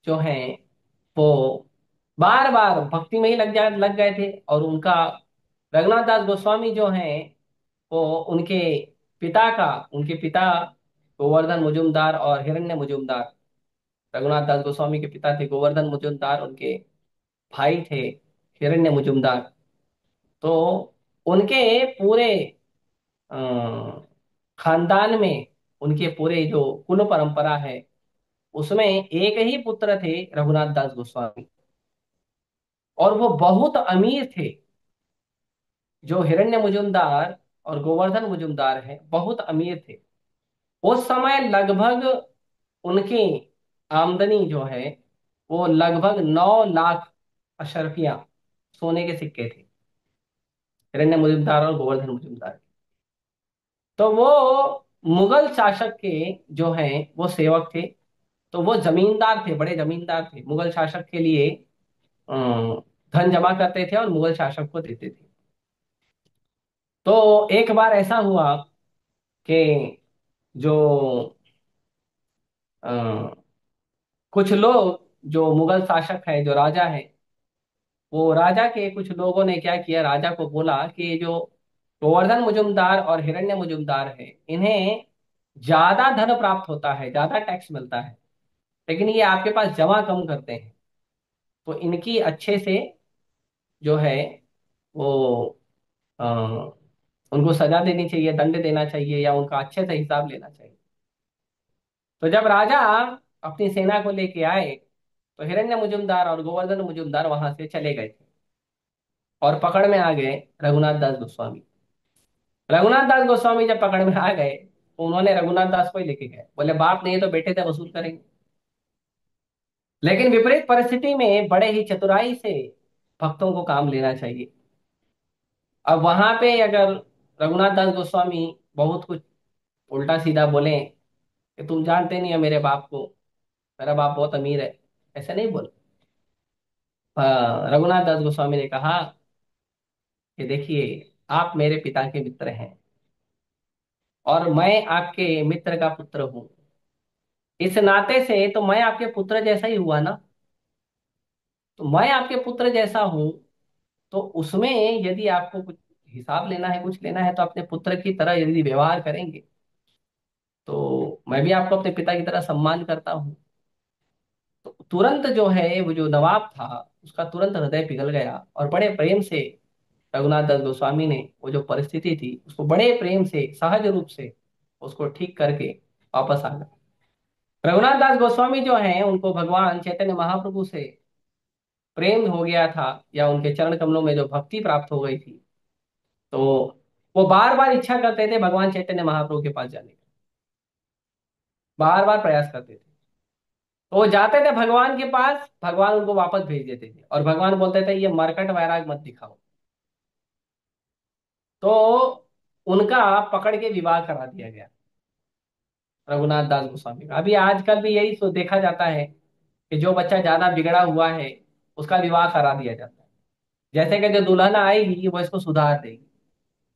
जो हैं वो बार बार भक्ति में ही लग गए थे, और उनका, रघुनाथ दास गोस्वामी जो हैं वो उनके पिता का, उनके पिता गोवर्धन मुजुमदार और हिरण्य मुजुमदार, रघुनाथ दास गोस्वामी के पिता थे गोवर्धन मुजुमदार, उनके भाई थे हिरण्य मुजुमदार। तो उनके पूरे अ, खानदान में, उनके पूरे जो कुल परंपरा है उसमें एक ही पुत्र थे, रघुनाथ दास गोस्वामी। और वो बहुत अमीर थे। जो हिरण्य मुजुमदार और गोवर्धन मुजुमदार हैं बहुत अमीर थे। उस समय लगभग उनकी आमदनी जो है वो लगभग 9 लाख अशरफियां सोने के सिक्के थे, हिरण्य मुजुमदार और गोवर्धन मुजुमदार। तो वो मुगल शासक के जो हैं वो सेवक थे। तो वो जमींदार थे, बड़े जमींदार थे, मुगल शासक के लिए धन जमा करते थे और मुगल शासक को देते थे। तो एक बार ऐसा हुआ कि जो अ, कुछ लोग, जो मुगल शासक है, जो राजा है, वो राजा के कुछ लोगों ने क्या किया, राजा को बोला कि ये जो गोवर्धन मुजुमदार और हिरण्य मुजुमदार है, इन्हें ज्यादा धन प्राप्त होता है, ज्यादा टैक्स मिलता है, लेकिन ये आपके पास जमा कम करते हैं। तो इनकी अच्छे से जो है वो अ, उनको सजा देनी चाहिए, दंड देना चाहिए, या उनका अच्छे से हिसाब लेना चाहिए। तो जब राजा अपनी सेना को लेके आए तो हिरण्य मुजुमदार और गोवर्धन मुजुमदार वहां से चले गए थे और पकड़ में आ गए रघुनाथ दास गोस्वामी। रघुनाथ दास गोस्वामी जब पकड़ में आ गए तो उन्होंने रघुनाथ दास को ही लेके गए, बोले बाप नहीं तो बेटे से वसूल करेंगे। लेकिन विपरीत परिस्थिति में बड़े ही चतुराई से भक्तों को काम लेना चाहिए। अब वहां पे अगर रघुनाथ दास गोस्वामी बहुत कुछ उल्टा सीधा बोले कि तुम जानते नहीं हो मेरे बाप को, मेरा बाप बहुत अमीर है, ऐसे नहीं बोल। रघुनाथ दास गोस्वामी ने कहा कि देखिए, आप मेरे पिता के मित्र हैं और मैं आपके मित्र का पुत्र हूँ। इस नाते से तो मैं आपके पुत्र जैसा ही हुआ ना। तो मैं आपके पुत्र जैसा हूँ, तो उसमें यदि आपको कुछ हिसाब लेना है, कुछ लेना है, तो अपने पुत्र की तरह यदि व्यवहार करेंगे तो मैं भी आपको अपने पिता की तरह सम्मान करता हूँ। तो तुरंत जो है वो जो नवाब था उसका तुरंत हृदय पिघल गया और बड़े प्रेम से रघुनाथ दास गोस्वामी ने वो जो परिस्थिति थी उसको बड़े प्रेम से सहज रूप से उसको ठीक करके वापस आ गए। रघुनाथ दास गोस्वामी जो हैं उनको भगवान चैतन्य महाप्रभु से प्रेम हो गया था, या उनके चरण कमलों में जो भक्ति प्राप्त हो गई थी। तो वो बार बार इच्छा करते थे भगवान चैतन्य महाप्रभु के पास जाने का, बार बार प्रयास करते थे। तो वो जाते थे भगवान के पास, भगवान उनको वापस भेज देते थे और भगवान बोलते थे ये मरकट वैराग मत दिखाओ। तो उनका पकड़ के विवाह करा दिया गया रघुनाथ दास गोस्वामी का। अभी आजकल भी यही देखा जाता है कि जो बच्चा ज्यादा बिगड़ा हुआ है उसका विवाह करा दिया जाता है, जैसे कि जो दुल्हन आएगी वो इसको सुधार देगी।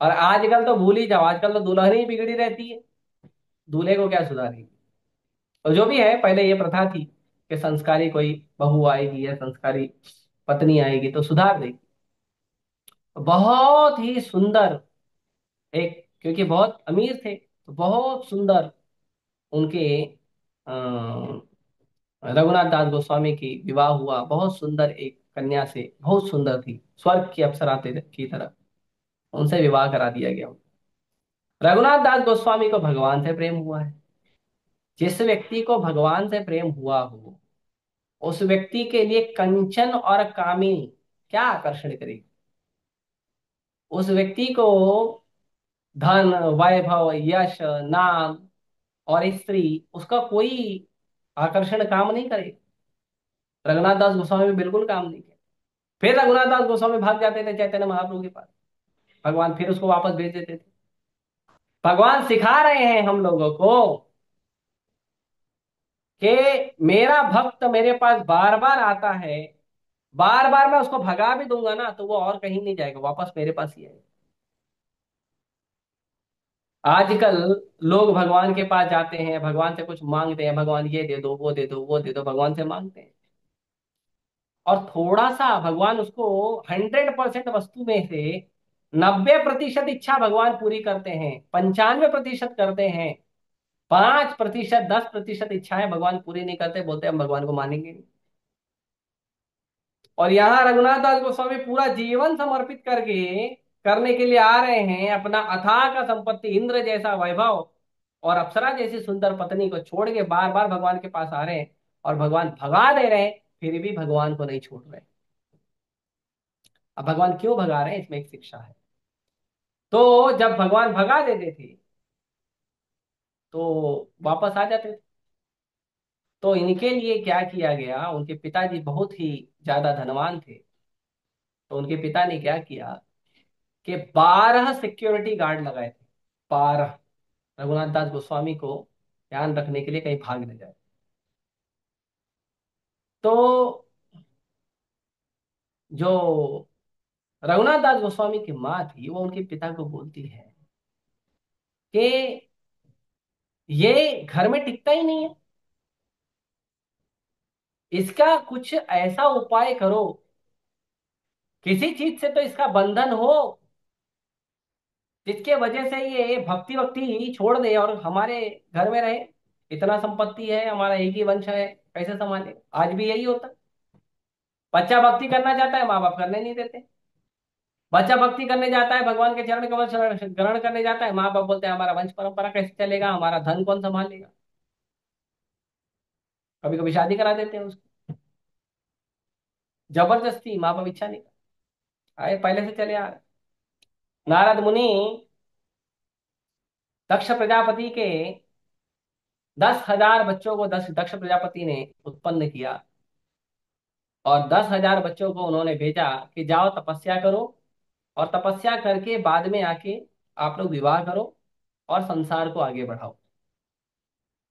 और आजकल तो भूल ही जाओ, आजकल तो दुल्हन ही बिगड़ी रहती है, दूल्हे को क्या सुधारेगी। और जो भी है, पहले ये प्रथा थी कि संस्कारी कोई बहू आएगी या संस्कारी पत्नी आएगी तो सुधार देगी। बहुत ही सुंदर एक, क्योंकि बहुत अमीर थे तो बहुत सुंदर उनके अ, रघुनाथ दास गोस्वामी की विवाह हुआ, बहुत सुंदर एक कन्या से, बहुत सुंदर थी, स्वर्ग की अप्सरा की तरह, उनसे विवाह करा दिया गया। रघुनाथ दास गोस्वामी को भगवान से प्रेम हुआ है। जिस व्यक्ति को भगवान से प्रेम हुआ हो उस व्यक्ति के लिए कंचन और कामिनी क्या आकर्षण करेगी। उस व्यक्ति को धन, वैभव, यश, नाम और स्त्री, उसका कोई आकर्षण काम नहीं करेगा। रघुनाथ दास गोस्वामी में बिल्कुल काम नहीं किया। फिर रघुनाथ दास गोस्वामी भाग जाते थे चैतन्य महाप्रभु के पास, भगवान फिर उसको वापस भेज देते थे। भगवान सिखा रहे हैं हम लोगों को कि मेरा भक्त मेरे पास बार बार आता है, बार बार मैं उसको भगा भी दूंगा ना तो वो और कहीं नहीं जाएगा, वापस मेरे पास ही आएगा। आजकल लोग भगवान के पास जाते हैं, भगवान से कुछ मांगते हैं, भगवान ये दे दो, वो दे दो, वो दे दो, भगवान से मांगते हैं। और थोड़ा सा भगवान उसको 100% वस्तु में से 90% इच्छा भगवान पूरी करते हैं, 95% करते हैं। 5%, 10% इच्छाएं भगवान पूरी नहीं करते, बोलते हम भगवान को मानेंगे नहीं। और यहाँ रघुनाथ दास गोस्वामी पूरा जीवन समर्पित करके करने के लिए आ रहे हैं, अपना अथाह का संपत्ति, इंद्र जैसा वैभव और अप्सरा जैसी सुंदर पत्नी को छोड़ के बार बार भगवान के पास आ रहे हैं, और भगवान भगा दे रहे हैं, फिर भी भगवान को नहीं छोड़ रहे। अब भगवान क्यों भगा रहे हैं, इसमें एक शिक्षा है। तो जब भगवान भगा देते थे तो वापस आ जाते थे। तो इनके लिए क्या किया गया, उनके पिताजी बहुत ही ज्यादा धनवान थे। तो उनके पिता ने क्या किया कि 12 सिक्योरिटी गार्ड लगाए थे। 12। रघुनाथ दास गोस्वामी को ध्यान रखने के लिए कहीं भाग न जाए। तो जो रघुनाथ दास गोस्वामी की माँ थी, वो उनके पिता को बोलती है कि ये घर में टिकता ही नहीं है, इसका कुछ ऐसा उपाय करो, किसी चीज से तो इसका बंधन हो जिसके वजह से ये भक्ति वक्ति ही छोड़ दे और हमारे घर में रहे। इतना संपत्ति है, हमारा एक ही वंश है, कैसे संभाले। आज भी यही होता है। बच्चा भक्ति करना चाहता है, माँ बाप करने नहीं देते। बच्चा भक्ति करने जाता है, भगवान के चरण कमल ग्रहण करने जाता है, माँ बाप बोलते हैं हमारा वंश परंपरा कैसे चलेगा, हमारा धन कौन संभालेगा। कभी कभी शादी करा देते हैं उसको जबरदस्ती, माँ बाप इच्छा नहीं। आए पहले से चले आ रहे। नारद मुनि दक्ष प्रजापति के 10,000 बच्चों को दस दक्ष प्रजापति ने उत्पन्न किया, और 10,000 बच्चों को उन्होंने भेजा कि जाओ तपस्या करो, और तपस्या करके बाद में आके आप लोग विवाह करो और संसार को आगे बढ़ाओ।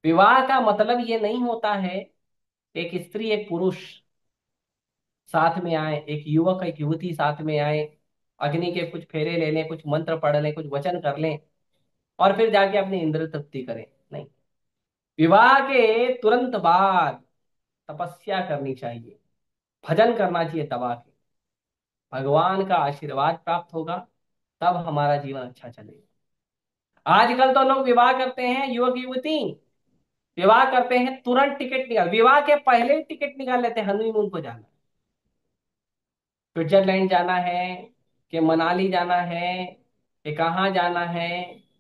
विवाह का मतलब ये नहीं होता है एक स्त्री एक पुरुष साथ में आए, एक युवक एक युवती साथ में आए, अग्नि के कुछ फेरे ले लें, कुछ मंत्र पढ़ लें, कुछ वचन कर लें, और फिर जाके अपनी इंद्र तृप्ति करें। नहीं, विवाह के तुरंत बाद तपस्या करनी चाहिए, भजन करना चाहिए दबा के। भगवान का आशीर्वाद प्राप्त होगा, तब हमारा जीवन अच्छा चलेगा। आजकल तो लोग विवाह करते हैं, युवक युवती विवाह करते हैं, तुरंत टिकट निकाल, विवाह के पहले ही टिकट निकाल लेते हैं, हनीमून को जाना, स्विट्जरलैंड जाना है, कि मनाली जाना है, कि कहाँ जाना है,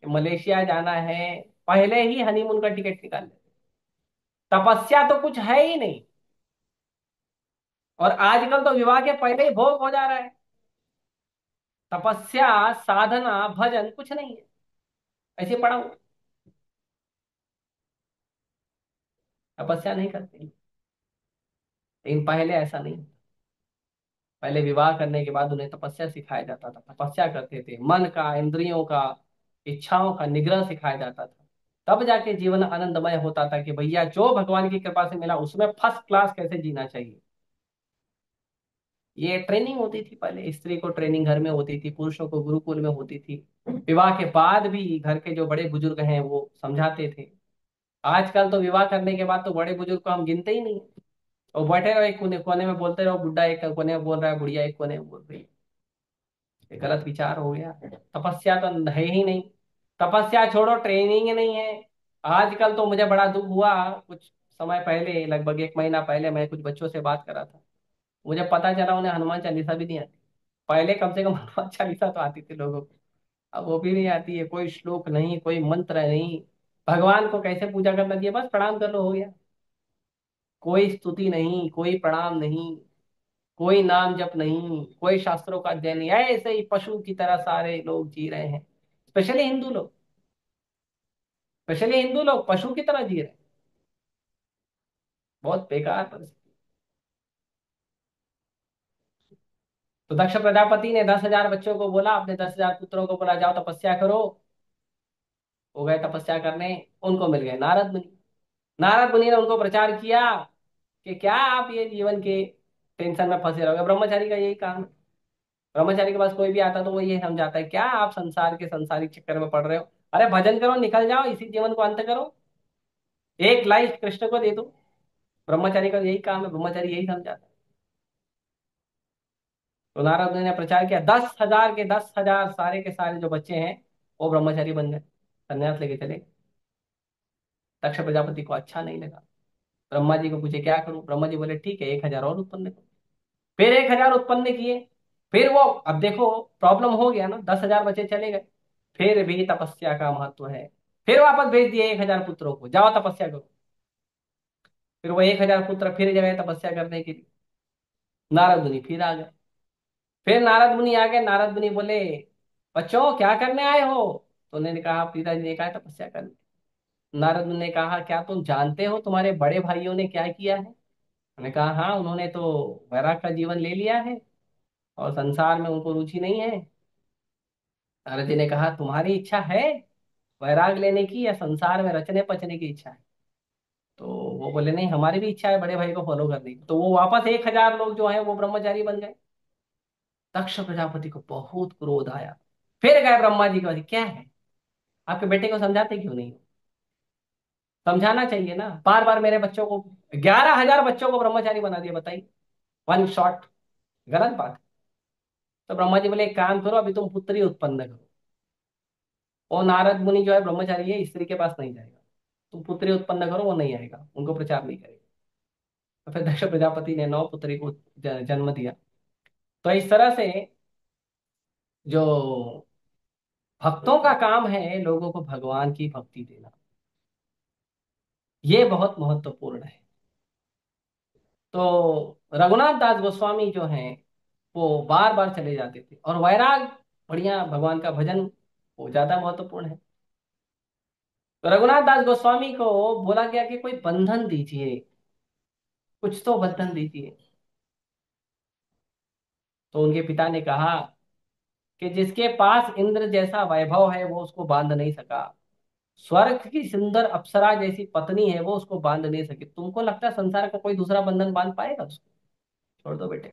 कि मलेशिया जाना है, पहले ही हनीमून का टिकट निकाल लेते हैं। तपस्या तो कुछ है ही नहीं। और आजकल तो विवाह के पहले ही भोग हो जा रहा है। तपस्या, साधना, भजन कुछ नहीं है, ऐसे पड़ा हुआ। तपस्या नहीं करते। लेकिन पहले ऐसा नहीं। पहले विवाह करने के बाद उन्हें तपस्या सिखाया जाता था, तपस्या करते थे, मन का, इंद्रियों का, इच्छाओं का निग्रह सिखाया जाता था। तब जाके जीवन आनंदमय होता था कि भैया जो भगवान की कृपा से मिला उसमें फर्स्ट क्लास कैसे जीना चाहिए। ये ट्रेनिंग होती थी पहले, स्त्री को ट्रेनिंग घर में होती थी, पुरुषों को गुरुकुल में होती थी। विवाह के बाद भी घर के जो बड़े बुजुर्ग हैं वो समझाते थे। आजकल तो विवाह करने के बाद तो बड़े बुजुर्ग को हम गिनते ही नहीं। और बैठे रहो एक कोने कोने में बोलते रहो, बुढ़ा एक कोने में बोल रहा है, बुढ़िया एक कोने में बोल रही है। ये गलत विचार हो गया। तपस्या तो है ही नहीं। तपस्या छोड़ो, ट्रेनिंग ही नहीं है। आजकल तो मुझे बड़ा दुख हुआ, कुछ समय पहले, लगभग 1 महीना पहले, मैं कुछ बच्चों से बात कर रहा था, मुझे पता चला उन्हें हनुमान चालीसा भी नहीं आती। पहले कम से कम हनुमान चालीसा तो आती थी लोगों को, अब वो भी नहीं आती है। कोई श्लोक नहीं, कोई मंत्र नहीं। भगवान को कैसे पूजा करना चाहिए, बस प्रणाम कर लो, हो गया। कोई स्तुति नहीं, कोई प्रणाम नहीं, कोई नाम जप नहीं, कोई शास्त्रों का अध्ययन नहीं, ऐसे ही पशु की तरह सारे लोग जी रहे हैं। स्पेशली हिंदू लोग, स्पेशली हिंदू लोग पशु की तरह जी रहे हैं। बहुत बेकार परिस्थिति। तो दक्ष प्रजापति ने 10,000 बच्चों को बोला, अपने 10,000 पुत्रों को बोला जाओ तपस्या करो। वो गए तपस्या करने, उनको मिल गए नारद मुनि। नारद मुनि ने उनको प्रचार किया कि क्या आप ये जीवन के टेंशन में फंसे रहोगे, ब्रह्मचारी का यही काम है। ब्रह्मचारी के पास कोई भी आता तो वो ये समझाता है, क्या आप संसार के संसारिक चक्कर में पड़ रहे हो, अरे भजन करो, निकल जाओ, इसी जीवन को अंत करो, एक लाइफ कृष्ण को दे दो। ब्रह्मचारी का यही काम है, ब्रह्मचारी यही समझाता है। तो नारद मुनि ने प्रचार किया, 10,000 के 10,000 सारे के सारे जो बच्चे हैं वो ब्रह्मचारी बन गए, संन्यास लेके चले। दक्ष प्रजापति को अच्छा नहीं लगा। ब्रह्मा जी को पूछे क्या करूं, ब्रह्मा जी बोले ठीक है 1,000 और उत्पन्न करो। फिर 1,000 उत्पन्न किए। फिर वो, अब देखो प्रॉब्लम हो गया ना, 10,000 बचे चले गए। फिर भी तपस्या का महत्व है। फिर वापस भेज दिए 1,000 पुत्रों को, जाओ तपस्या करो। फिर वो 1,000 पुत्र फिर गए तपस्या करने के लिए। नारद मुनि फिर आ गए। फिर नारद मुनि आ गए, नारद मुनि बोले बच्चों क्या करने आए हो? तो उन्होंने कहा पिताजी ने कहा तपस्या करने। नारद मुनि ने कहा क्या तुम जानते हो तुम्हारे बड़े भाइयों ने क्या किया है? उन्होंने कहा हाँ, उन्होंने तो वैराग का जीवन ले लिया है और संसार में उनको रुचि नहीं है। नारद जी ने कहा तुम्हारी इच्छा है वैराग लेने की या संसार में रचने पचने की इच्छा है? तो वो बोले नहीं, हमारी भी इच्छा है बड़े भाई को फॉलो करने की। तो वो वापस 1,000 लोग जो है वो ब्रह्मचारी बन गए। दक्ष प्रजापति को बहुत क्रोध आया। फिर गए ब्रह्मा जी के पास, क्या है आपके बेटे को समझाते क्यों नहीं हो? समझाना चाहिए ना, बार बार मेरे बच्चों को, 11,000 बच्चों को ब्रह्मचारी बना दिया, बताइए, वन शॉट, गलत बात है। तो ब्रह्मा जी बोले एक काम करो, अभी तुम पुत्री उत्पन्न करो। और नारद मुनि जो है ब्रह्मचारी है, स्त्री के पास नहीं जाएगा। तुम पुत्री उत्पन्न करो, वो नहीं आएगा, उनको प्रचार नहीं करेगा। तो फिर दक्ष प्रजापति ने 9 पुत्री को जन्म दिया। तो इस तरह से जो भक्तों का काम है लोगों को भगवान की भक्ति देना, ये बहुत महत्वपूर्ण है। तो रघुनाथ दास गोस्वामी जो हैं वो बार बार चले जाते थे, और वैराग, बढ़िया भगवान का भजन, वो ज्यादा महत्वपूर्ण है। तो रघुनाथ दास गोस्वामी को बोला गया कि कोई बंधन दीजिए, कुछ तो बंधन दीजिए। तो उनके पिता ने कहा कि जिसके पास इंद्र जैसा वैभव है वो उसको बांध नहीं सका, स्वर्ग की सुंदर अप्सरा जैसी पत्नी है वो उसको बांध नहीं सकी, तुमको लगता है संसार का कोई दूसरा बंधन बांध पाएगा उसको? छोड़ दो बेटे।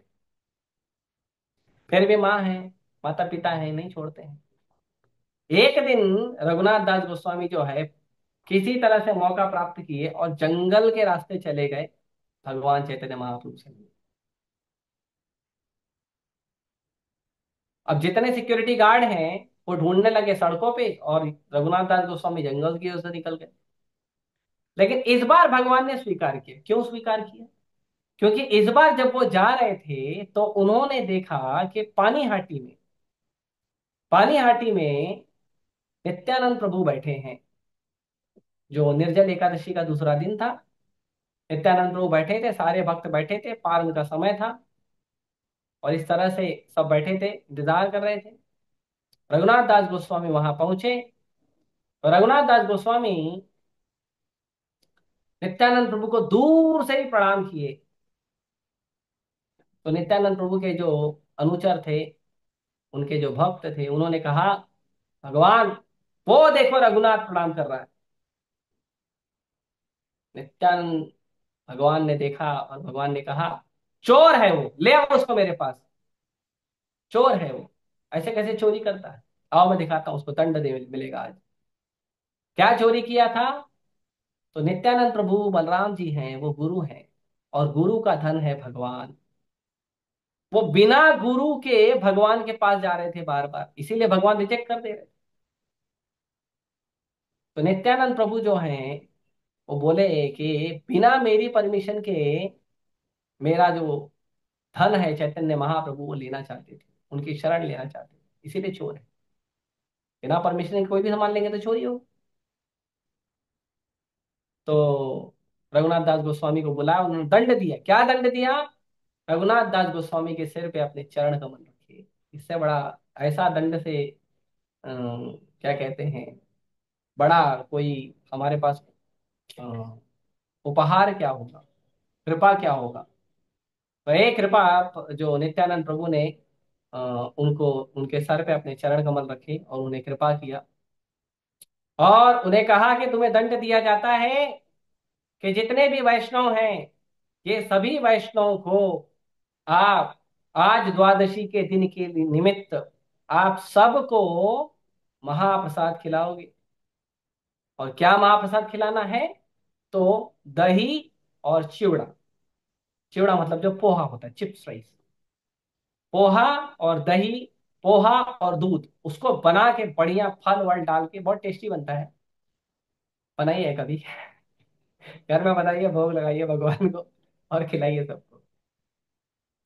फिर भी माँ है, माता पिता है, नहीं छोड़ते हैं। एक दिन रघुनाथ दास गोस्वामी जो है किसी तरह से मौका प्राप्त किए और जंगल के रास्ते चले गए भगवान चैतन्य महाप्रभु से मिलने। अब जितने सिक्योरिटी गार्ड हैं वो ढूंढने लगे सड़कों पे, और रघुनाथ दास गोस्वामी जंगल की ओर से निकल गए। लेकिन इस बार भगवान ने स्वीकार किया। क्यों स्वीकार किया? क्योंकि इस बार जब वो जा रहे थे तो उन्होंने देखा कि पानी हाटी में नित्यानंद प्रभु बैठे हैं। जो निर्जल एकादशी का दूसरा दिन था, नित्यानंद प्रभु बैठे थे, सारे भक्त बैठे थे, पारण का समय था, और इस तरह से सब बैठे थे, इंतजार कर रहे थे। रघुनाथ दास गोस्वामी वहां पहुंचे। और रघुनाथ दास गोस्वामी नित्यानंद प्रभु को दूर से ही प्रणाम किए। तो नित्यानंद प्रभु के जो अनुचर थे, उनके जो भक्त थे, उन्होंने कहा भगवान, वो देखो रघुनाथ प्रणाम कर रहा है। नित्यानंद भगवान ने देखा और भगवान ने कहा चोर है वो, ले आओ उसको मेरे पास, चोर है वो, ऐसे कैसे चोरी करता है? आओ मैं दिखाता हूं उसको, दंड दे मिलेगा आज। क्या चोरी किया था? तो नित्यानंद प्रभु बलराम जी हैं, वो गुरु हैं, और गुरु का धन है भगवान। वो बिना गुरु के भगवान के पास जा रहे थे बार बार, इसीलिए भगवान रिजेक्ट कर दे रहे थे। तो नित्यानंद प्रभु जो हैं वो बोले कि बिना मेरी परमिशन के मेरा जो धन है चैतन्य महाप्रभु वो लेना चाहते थे, उनकी शरण लेना चाहते थे, इसीलिए चोर है। बिना परमिशन के कोई भी सामान लेंगे तो चोरी हो। तो रघुनाथ दास गोस्वामी को बुलाया, उन्होंने दंड दिया। क्या दंड दिया? रघुनाथ दास गोस्वामी के सिर पे अपने चरण कमल रखे। इससे बड़ा, ऐसा दंड से क्या कहते हैं, बड़ा कोई हमारे पास अ, उपहार क्या होगा, कृपा क्या होगा? तो एक कृपा जो नित्यानंद प्रभु ने उनको, उनके सर पे अपने चरण कमल रखे और उन्हें कृपा किया, और उन्हें कहा कि तुम्हें दंड दिया जाता है कि जितने भी वैष्णव हैं, ये सभी वैष्णव को आप आज द्वादशी के दिन के निमित्त आप सबको महाप्रसाद खिलाओगे। और क्या महाप्रसाद खिलाना है? तो दही और चिवड़ा। चिवड़ा मतलब जो पोहा होता है, चिप्स राइस। पोहा और दही, पोहा और दूध, उसको बना के बढ़िया फल वल डाल के बहुत टेस्टी बनता है। बनाइए कभी। घर में बनाइए, भोग लगाइए भगवान को और खिलाइए सबको।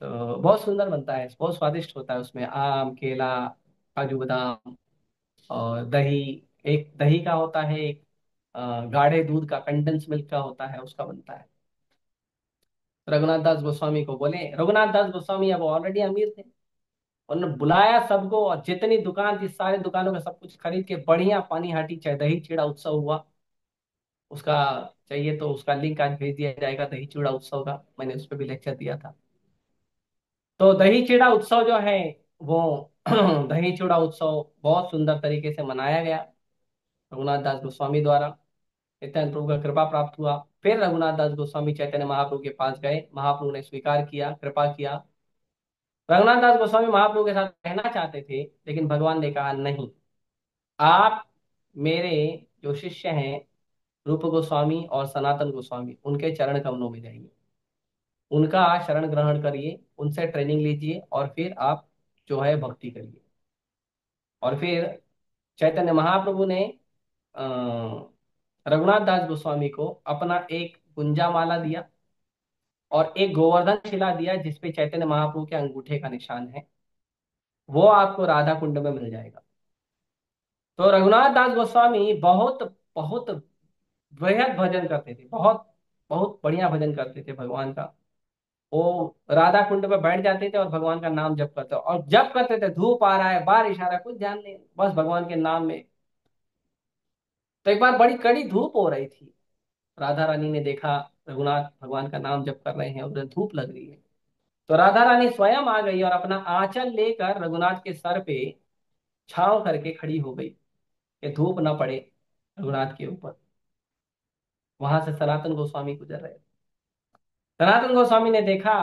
तो बहुत सुंदर बनता है, बहुत स्वादिष्ट होता है। उसमें आम, केला, काजू बादाम और दही। एक दही का होता है, एक गाढ़े दूध का, कंडेंस मिल्क का होता है, उसका बनता है। रघुनाथ दास गोस्वामी को बोले, रघुनाथ दास गोस्वामी अब ऑलरेडी अमीर थे। उन्होंने बुलाया सबको, और जितनी दुकान थी सारे दुकानों में सब कुछ खरीद के बढ़िया पानी हाटी चाहे दही चीड़ा उत्सव हुआ उसका। चाहिए तो उसका लिंक आज भेज दिया जाएगा, दही चूड़ा उत्सव का, मैंने उस पर भी लेक्चर दिया था। तो दही चीड़ा उत्सव जो है वो दही चूड़ा उत्सव बहुत सुंदर तरीके से मनाया गया रघुनाथ दास गोस्वामी द्वारा। नित्यानंद प्रभु का कृपा प्राप्त हुआ। फिर रघुनाथ दास गोस्वामी चैतन्य महाप्रभु के पास गए, महाप्रभु ने स्वीकार किया, कृपा किया। रघुनाथ दास गोस्वामी महाप्रभु के साथ रहना चाहते थे, लेकिन भगवान ने कहा नहीं, आप मेरे जो शिष्य हैं रूप गोस्वामी और सनातन गोस्वामी, उनके चरण कमलों में जाइए, उनका शरण ग्रहण करिए, उनसे ट्रेनिंग लीजिए, और फिर आप जो है भक्ति करिए। और फिर चैतन्य महाप्रभु ने अ, रघुनाथ दास गोस्वामी को अपना एक गुंजा माला दिया और एक गोवर्धन शिला दिया, जिसपे चैतन्य महाप्रभु के अंगूठे का निशान है। वो आपको राधा कुंड में मिल जाएगा। तो रघुनाथ दास गोस्वामी बहुत बहुत वृहद भजन करते थे, बहुत बहुत बढ़िया भजन करते थे भगवान का। वो राधा कुंड पे बैठ जाते थे और भगवान का नाम जप करते, और जप करते थे, धूप आ रहा है, बारिश आ रहा है, कुछ ध्यान नहीं, बस भगवान के नाम में। तो एक बार बड़ी कड़ी धूप हो रही थी, राधा रानी ने देखा रघुनाथ भगवान का नाम जप कर रहे हैं, उधर धूप लग रही है। तो राधा रानी स्वयं आ गई और अपना आंचल लेकर रघुनाथ के सर पे छांव करके खड़ी हो गई कि धूप ना पड़े रघुनाथ के ऊपर। वहां से सनातन गोस्वामी गुजर रहे थे। सनातन गोस्वामी ने देखा।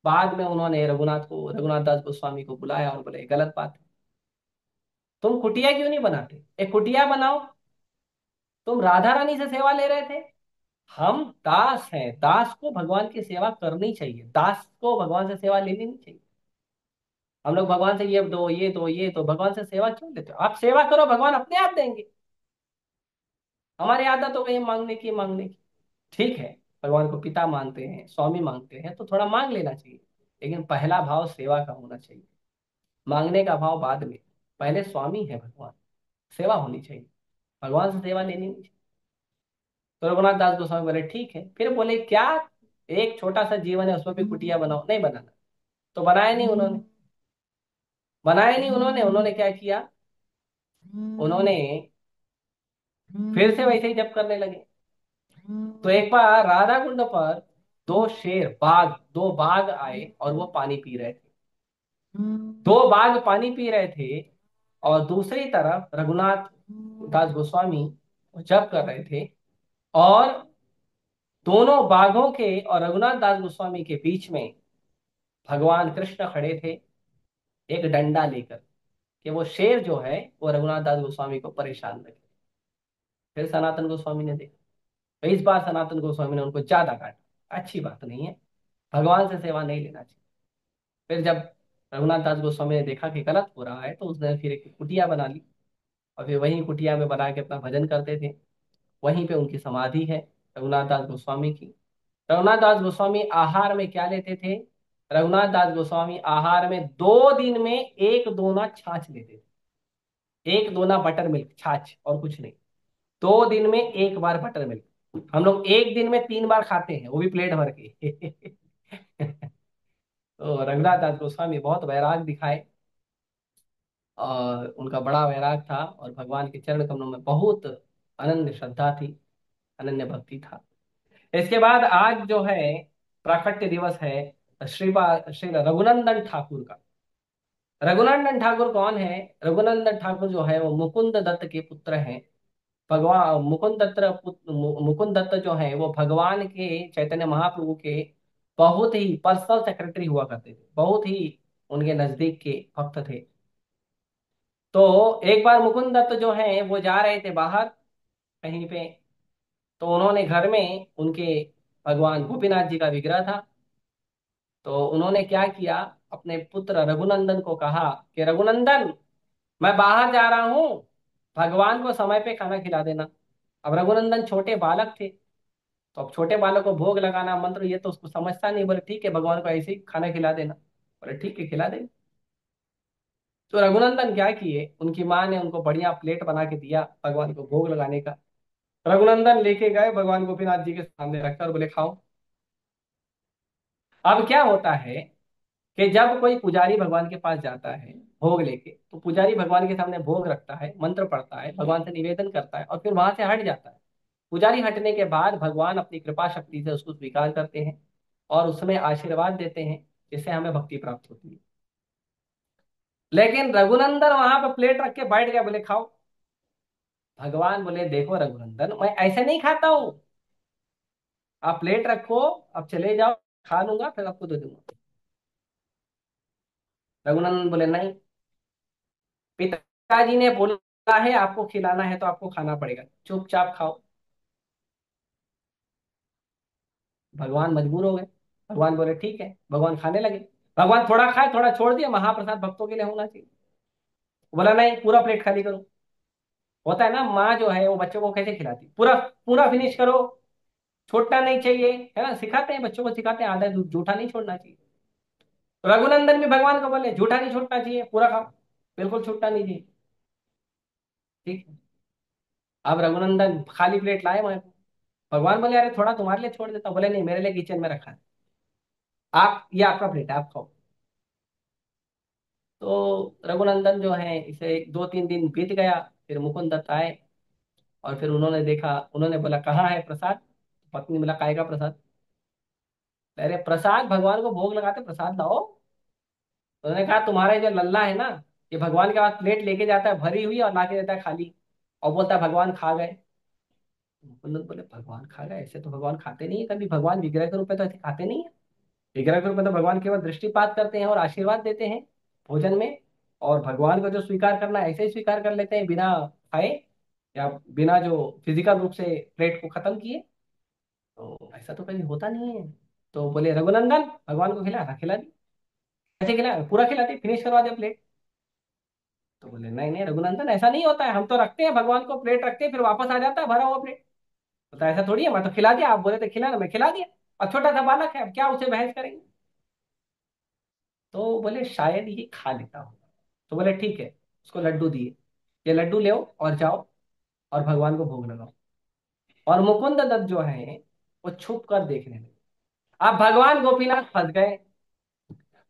बाद में उन्होंने रघुनाथ दास गोस्वामी को बुलाया और बोले, गलत बात है, तुम कुटिया क्यों नहीं बनाते, एक कुटिया बनाओ। तुम राधा रानी से सेवा ले रहे थे, हम दास हैं, दास को भगवान की सेवा करनी चाहिए, दास को भगवान से सेवा लेनी नहीं चाहिए। हम लोग भगवान से ये दो ये दो ये तो, भगवान से सेवा क्यों लेते हो? आप सेवा करो, भगवान अपने आप देंगे। हमारी आदत हो गई मांगने की। ठीक है, भगवान को पिता मानते हैं, स्वामी मांगते हैं, तो थोड़ा मांग लेना चाहिए, लेकिन पहला भाव सेवा का होना चाहिए, मांगने का भाव बाद में। पहले स्वामी है भगवान, सेवा होनी चाहिए, भगवान से सेवा लेनी नहीं चाहिए। तो रघुनाथ दास गोस्वामी बोले ठीक है, फिर बोले क्या, एक छोटा सा जीवन है उसमें भी कुटिया बनाओ, नहीं बनाना। तो बनाया नहीं उन्होंने, बनाया नहीं उन्होंने। उन्होंने क्या किया, उन्होंने फिर से वैसे ही जप करने लगे। तो एक बार राधा कुंड पर दो बाघ आए और वो पानी पी रहे थे। दो बाघ पानी पी रहे थे, और दूसरी तरफ रघुनाथ दास गोस्वामी जप कर रहे थे। और दोनों बाघों के और रघुनाथ दास गोस्वामी के बीच में भगवान कृष्ण खड़े थे, एक डंडा लेकर, कि वो शेर जो है वो रघुनाथ दास गोस्वामी को परेशान रखे। फिर सनातन गोस्वामी ने देखा, तो इस बार सनातन गोस्वामी ने उनको ज्यादा काटा, अच्छी बात नहीं है, भगवान से सेवा नहीं लेना चाहिए। फिर जब रघुनाथ दास गोस्वामी ने देखा कि गलत हो रहा है, तो उसने फिर एक कुटिया बना ली, और फिर वहीं कुटिया में बना के अपना भजन करते थे। वहीं पे उनकी समाधि है, रघुनाथ दास गोस्वामी की। रघुनाथ दास गोस्वामी आहार में क्या लेते थे, रघुनाथ दास गोस्वामी आहार में 2 दिन में एक दोना छाछ लेते थे, एक दोना बटर मिल्क छाछ, और कुछ नहीं। 2 दिन में एक बार बटर मिल्क। हम लोग एक दिन में 3 बार खाते हैं, वो भी प्लेट भर के। तो रघुनाथ दास गोस्वामी बहुत वैराग दिखाए, और उनका बड़ा वैराग था, और भगवान के चरण कमलों में बहुत अनन्य श्रद्धा थी, अनन्य भक्ति था। इसके बाद आज जो है प्राकट्य दिवस है श्री रघुनंदन ठाकुर का। रघुनंदन ठाकुर कौन है? रघुनंदन ठाकुर जो है वो मुकुंद दत्त के पुत्र हैं। भगवान मुकुंद दत्त जो है वो भगवान के चैतन्य महाप्रभु के बहुत ही पर्सनल सेक्रेटरी हुआ करते थे, बहुत ही उनके नजदीक के भक्त थे। तो एक बार मुकुंद दत्त जो है वो जा रहे थे बाहर कहीं पे, तो उन्होंने घर में उनके भगवान गोपीनाथ जी का विग्रह था। तो उन्होंने क्या किया, अपने पुत्र रघुनंदन को कहा कि रघुनंदन, मैं बाहर जा रहा हूँ, भगवान को समय पे खाना खिला देना। अब रघुनंदन छोटे बालक थे, तो अब छोटे बालक को भोग लगाना मंत्र, ये तो उसको समझता नहीं। बोले ठीक है, भगवान को ऐसे ही खाना खिला देना। बोले ठीक है, खिला दे। तो रघुनंदन क्या किए, उनकी माँ ने उनको बढ़िया प्लेट बना के दिया भगवान को भोग लगाने का। रघुनंदन लेके गए, भगवान गोपीनाथ जी के सामने रखकर और बोले खाओ। अब क्या होता है कि जब कोई पुजारी भगवान के पास जाता है भोग लेके, तो पुजारी भगवान के सामने भोग रखता है, मंत्र पढ़ता है, भगवान से निवेदन करता है और फिर वहां से हट जाता है। पुजारी हटने के बाद भगवान अपनी कृपा शक्ति से उसको स्वीकार करते हैं और उसमें आशीर्वाद देते हैं, जिससे हमें भक्ति प्राप्त होती है। लेकिन रघुनंदन वहां पर प्लेट रख के बैठ गया, बोले खाओ। भगवान बोले देखो रघुनंदन, मैं ऐसे नहीं खाता हूं। आप प्लेट रखो, अब चले जाओ, खा लूंगा फिर आपको दे दूंगा। रघुनंदन बोले नहीं, पिताजी ने बोला है आपको खिलाना है तो आपको खाना पड़ेगा, चुपचाप खाओ। भगवान मजबूर हो गए। भगवान बोले ठीक है, भगवान खाने लगे। भगवान थोड़ा खाए, थोड़ा छोड़ दिया, महाप्रसाद भक्तों के लिए होना चाहिए। बोला नहीं, पूरा प्लेट खाली करो। होता है ना, माँ जो है वो बच्चों को कैसे खिलाती, पूरा पूरा फिनिश करो, छोड़ना नहीं चाहिए, है ना, सिखाते हैं बच्चों को, सिखाते हैं आधा जूठा नहीं छोड़ना चाहिए। तो रघुनंदन भी भगवान को बोले जूठा नहीं छोड़ना चाहिए, पूरा खाओ, बिल्कुल छूटना नहीं चाहिए। ठीक है। अब रघुनंदन खाली प्लेट लाए वहां को। भगवान बोले अरे थोड़ा तुम्हारे लिए छोड़ देता हूं। बोले नहीं, मेरे लिए किचन में रखा है, आप ये आपका प्लेट है, आप खाओ। तो रघुनंदन जो है, इसे 2-3 दिन बीत गया। फिर मुकुंद दत्त आए और फिर उन्होंने देखा, उन्होंने बोला कहाँ है प्रसाद। पत्नी बोला काय का प्रसाद। अरे प्रसाद, भगवान को भोग लगाते, प्रसाद लाओ। तो उन्होंने कहा तुम्हारा ये जो लल्ला है ना, ये भगवान के पास प्लेट लेके जाता है भरी हुई और ला के देता है खाली, और बोलता है भगवान खा गए। मुकुंद दत्त बोले भगवान खा गए, ऐसे तो भगवान खाते नहीं है कभी, भगवान विग्रह के रूप में तो ऐसे खाते नहीं है। विग्रह के रूप में तो भगवान केवल दृष्टिपात करते हैं और आशीर्वाद देते हैं भोजन में। और भगवान को जो स्वीकार करना है, ऐसे ही स्वीकार कर लेते हैं बिना खाए, या बिना जो फिजिकल रूप से प्लेट को खत्म किए। तो ऐसा तो कभी होता नहीं है। तो बोले रघुनंदन, भगवान को खिला, हाँ, खिला दी। कैसे खिला, पूरा खिला दी, फिनिश करवा दे प्लेट। तो बोले नहीं नहीं रघुनंदन, ऐसा नहीं होता है, हम तो रखते हैं भगवान को, प्लेट रखते हैं फिर वापस आ जाता है भरा हुआ प्लेट। तो ऐसा थोड़ी है, मैं तो खिला दिया, आप बोले थे खिलाना, मैं खिला दिया। और छोटा सा बालक है, अब क्या उसे बहस करेंगे। तो बोले शायद ये खा लेता हो। तो बोले ठीक है, उसको लड्डू दिए, ये लड्डू ले और जाओ और भगवान को भोग लगाओ। और मुकुंद दत्त जो है वो छुप कर देखने लगे। अब भगवान गोपीनाथ फंस गए।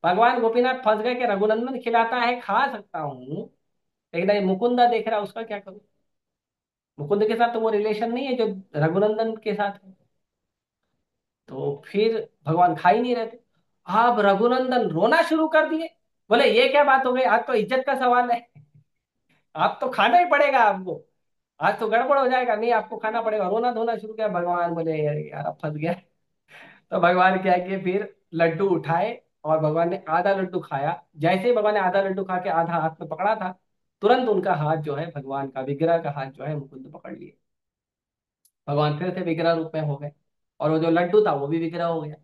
भगवान गोपीनाथ फंस गए कि रघुनंदन खिलाता है, खा सकता हूँ, लेकिन ये मुकुंदा देख रहा है, उसका क्या करूं। मुकुंद के साथ तो वो रिलेशन नहीं है जो रघुनंदन के साथ है। तो फिर भगवान खा ही नहीं रहे थे। अब रघुनंदन रोना शुरू कर दिए। बोले ये क्या बात हो गई, आज तो इज्जत का सवाल है, आप तो खाना ही पड़ेगा आपको, आज तो गड़बड़ हो जाएगा, नहीं आपको खाना पड़ेगा। रोना धोना शुरू किया। भगवान बोले अरे यार अब फंस गया। तो भगवान क्या किए, फिर लड्डू उठाए और भगवान ने आधा लड्डू खाया। जैसे ही भगवान ने आधा लड्डू खा के आधा हाथ में पकड़ा था, तुरंत उनका हाथ जो है, भगवान का विग्रह का हाथ जो है, मुकुंद पकड़ लिए। भगवान फिर से विग्रह रूप में हो गए और वो जो लड्डू था वो भी विग्रह हो गया।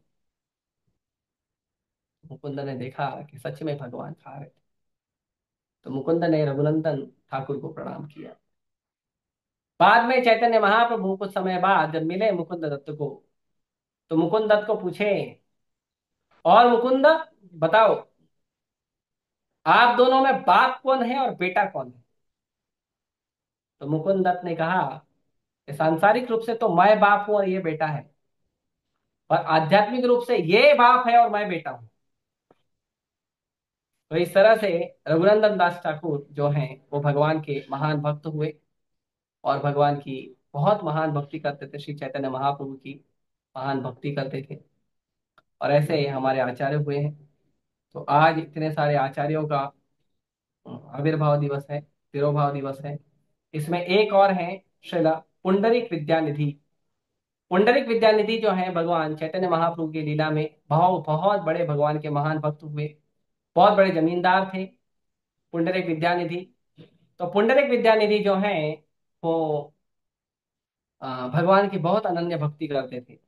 मुकुंद ने देखा कि सच में भगवान खा रहे थे। तो मुकुंद ने रघुनंदन ठाकुर को प्रणाम किया। बाद में चैतन्य महाप्रभु कुछ समय बाद जब मिले मुकुंद दत्त को, तो मुकुंद दत्त को पूछे और मुकुंद बताओ, आप दोनों में बाप कौन है और बेटा कौन है। तो मुकुंद दत्त ने कहा कि सांसारिक रूप से तो मैं बाप हूं और ये बेटा है, और आध्यात्मिक रूप से ये बाप है और मैं बेटा हूं। तो इस तरह से रघुनंदन दास ठाकुर जो हैं वो भगवान के महान भक्त हुए और भगवान की बहुत महान भक्ति करते थे, श्री चैतन्य महाप्रभु की महान भक्ति करते थे। और ऐसे ही हमारे आचार्य हुए हैं। तो आज इतने सारे आचार्यों का आविर्भाव दिवस है, तिरोभाव दिवस है। इसमें एक और है, श्रीला पुंडरीक विद्यानिधि। पुंडरीक विद्यानिधि जो है भगवान चैतन्य महाप्रभु की लीला में बहुत बहुत बड़े भगवान के महान भक्त हुए, बहुत बड़े जमींदार थे पुंडरीक विद्यानिधि। तो पुंडरीक विद्यानिधि जो है वो भगवान की बहुत अनन्य भक्ति करते थे।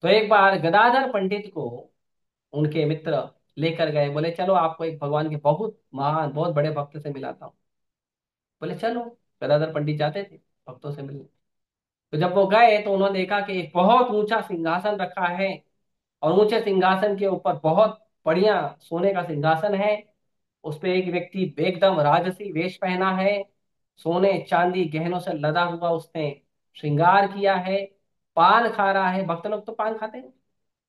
तो एक बार गदाधर पंडित को उनके मित्र लेकर गए, बोले चलो आपको एक भगवान के बहुत महान बहुत बड़े भक्त से मिलाता हूँ। बोले चलो। गदाधर पंडित जाते थे भक्तों से मिलने। तो जब वो गए तो उन्होंने देखा कि एक बहुत ऊंचा सिंहासन रखा है, और ऊंचे सिंहासन के ऊपर बहुत बढ़िया सोने का सिंहासन है। उस पे एक व्यक्ति एकदम राजसी वेश पहना है, सोने चांदी गहनों से लदा हुआ उसने श्रृंगार किया है, पान खा रहा है। भक्त लोग तो पान खाते हैं।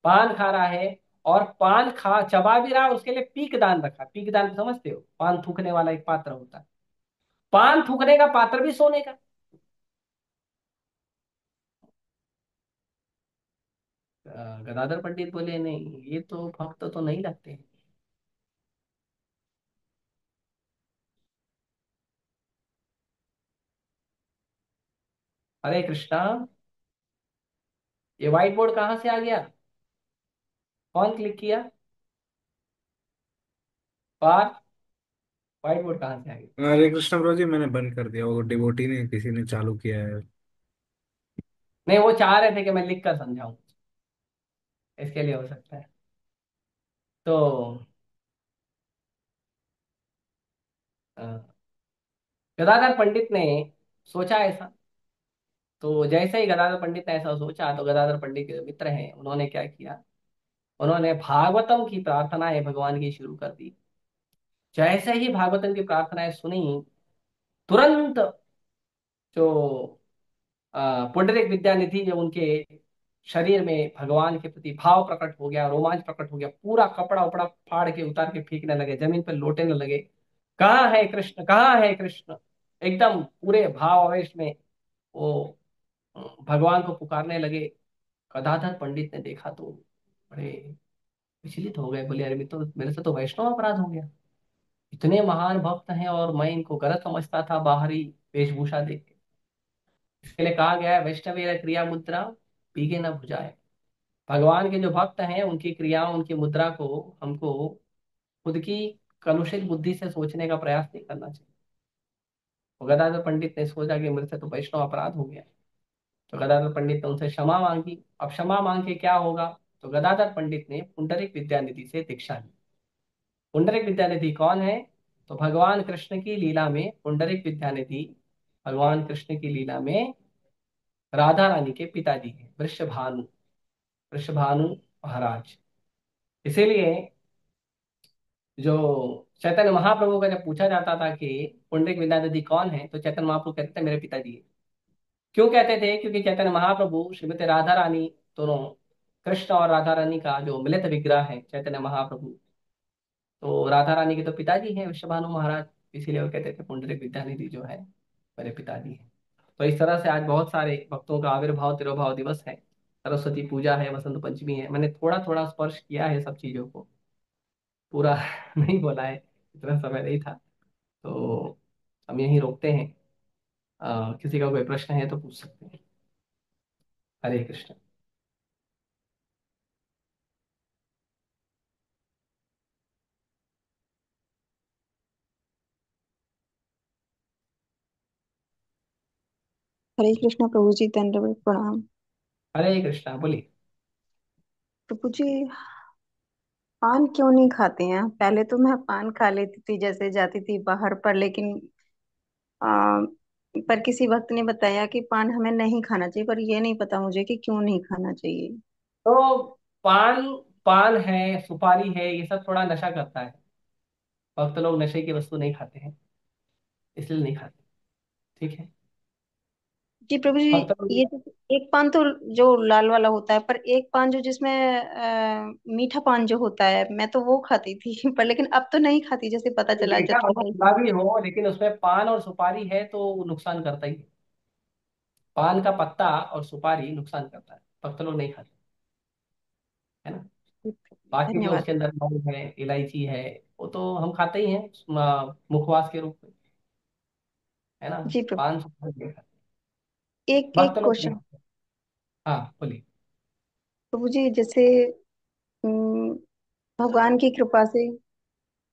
पान खा रहा है, और पान खा चबा भी रहा है, उसके लिए पीक दान रखा। पीक दान समझते हो, पान थूकने वाला एक पात्र होता है। पान थूकने का पात्र भी सोने का। गदाधर पंडित बोले नहीं, ये तो भक्त तो नहीं लगते। हरे कृष्णा। ये व्हाइट बोर्ड कहाँ से आ गया? कौन क्लिक किया? पार। व्हाइट बोर्ड कहाँ से आ गया? हरे कृष्ण ब्रो जी, मैंने बंद कर दिया, वो डिवोटी ने किसी ने चालू किया है। नहीं, वो चाह रहे थे कि मैं लिख कर समझाऊं, इसके लिए हो सकता है। तो अ, गदाधर पंडित ने सोचा ऐसा। तो जैसे ही गदाधर पंडित ने ऐसा सोचा, तो गदाधर पंडित के जो मित्र हैं उन्होंने क्या किया, उन्होंने भागवतम की प्रार्थनाएं भगवान की शुरू कर दी। जैसे ही भागवतम की प्रार्थनाएं सुनी, तुरंत जो पुंडरीक विद्यानिधि, जो उनके शरीर में भगवान के प्रति भाव प्रकट हो गया, रोमांच प्रकट हो गया, पूरा कपड़ा उपड़ा फाड़ के उतार के फेंकने लगे, जमीन पर लोटने लगे। कहाँ है कृष्ण, कहाँ है कृष्ण? एकदम पूरे भाव आवेश में वो भगवान को पुकारने लगे। गदाधर पंडित ने देखा तो बड़े विचलित हो गए। बोले अरे, मेरे से तो वैष्णव अपराध हो गया। इतने महान भक्त हैं और मैं इनको गलत समझता था बाहरी वेशभूषा देख के। इसके लिए कहा गया है, वैष्णव क्रिया मुद्रा पीगे न भुजाए। भगवान के जो भक्त हैं उनकी क्रियाओं, उनकी मुद्रा को हमको खुद की कलुषित बुद्धि से सोचने का प्रयास नहीं करना चाहिए। तो गदाधर पंडित ने सोचा कि मेरे से तो वैष्णव अपराध हो गया। तो गदाधर पंडित ने उनसे क्षमा मांगी। अब क्षमा मांग के क्या होगा? तो गदाधर पंडित ने पुंडरीक विद्यानिधि से दीक्षा ली। पुंडरीक विद्यानिधि कौन है? तो भगवान कृष्ण की लीला में पुंडरीक विद्यानिधि भगवान कृष्ण की लीला में राधा रानी के पिताजी हैं, वृषभानु। वृषभानु महाराज। इसीलिए जो चैतन्य महाप्रभु का जब पूछा जाता था कि पुंडरीक विद्यानिधि कौन है, तो चैतन्य महाप्रभु कहते थे मेरे पिताजी है। क्यों कहते थे? क्योंकि चैतन्य महाप्रभु श्रीमती राधा रानी, दोनों कृष्ण और राधा रानी का जो मिलित विग्रह है चैतन्य महाप्रभु, तो राधा रानी के तो पिताजी हैं विश्वभानु महाराज। इसीलिए वो कहते थे पुंडरीक विद्यानिधि जो है मेरे पिताजी हैं। तो इस तरह से आज बहुत सारे भक्तों का आविर्भाव तिरोभाव दिवस है, सरस्वती पूजा है, वसंत पंचमी है। मैंने थोड़ा थोड़ा स्पर्श किया है सब चीजों को, पूरा नहीं बोला है, इतना समय नहीं था। तो हम यहीं रोकते हैं। किसी का कोई प्रश्न है तो पूछ सकते हैं। हरे कृष्ण। हरे कृष्णा प्रभु जी, दंडवत प्रणाम। हरे कृष्णा, बोलिए। प्रभु जी, पान क्यों नहीं खाते हैं? पहले तो मैं पान खा लेती थी, जैसे जाती थी बाहर पर, लेकिन आ, पर किसी वक्त ने बताया कि पान हमें नहीं खाना चाहिए, पर ये नहीं पता मुझे कि क्यों नहीं खाना चाहिए। तो पान पान है, सुपारी है, ये सब थोड़ा नशा करता है। भक्त लोग नशे की वस्तु नहीं खाते हैं, इसलिए नहीं खाते। ठीक है। जी प्रभु जी, भक्त ये लोग। जो एक पान तो जो लाल वाला होता है, पर एक पान जो जिसमें मीठा पान जो होता है, मैं तो वो खाती थी पर लेकिन अब तो नहीं खाती, जैसे पता चला जब मीठा हो थोड़ा। गुलाबी हो, लेकिन उसमें पान और सुपारी है तो वो नुकसान करता ही है। पान का पत्ता और सुपारी नुकसान करता है, भक्त लोग नहीं खाते, है ना। बाकी जो धन्यवाद। उसके अंदर लौंग है, इलायची है, वो तो हम खाते ही हैं मुखवास के रूप में, है ना। जी प्रभु, पान सुपारी नहीं खाते, एक भक्त एक लोग नहीं क्वेश्चन। खाते। हाँ, बोलिए। प्रभु जी, जैसे अम, भगवान की कृपा से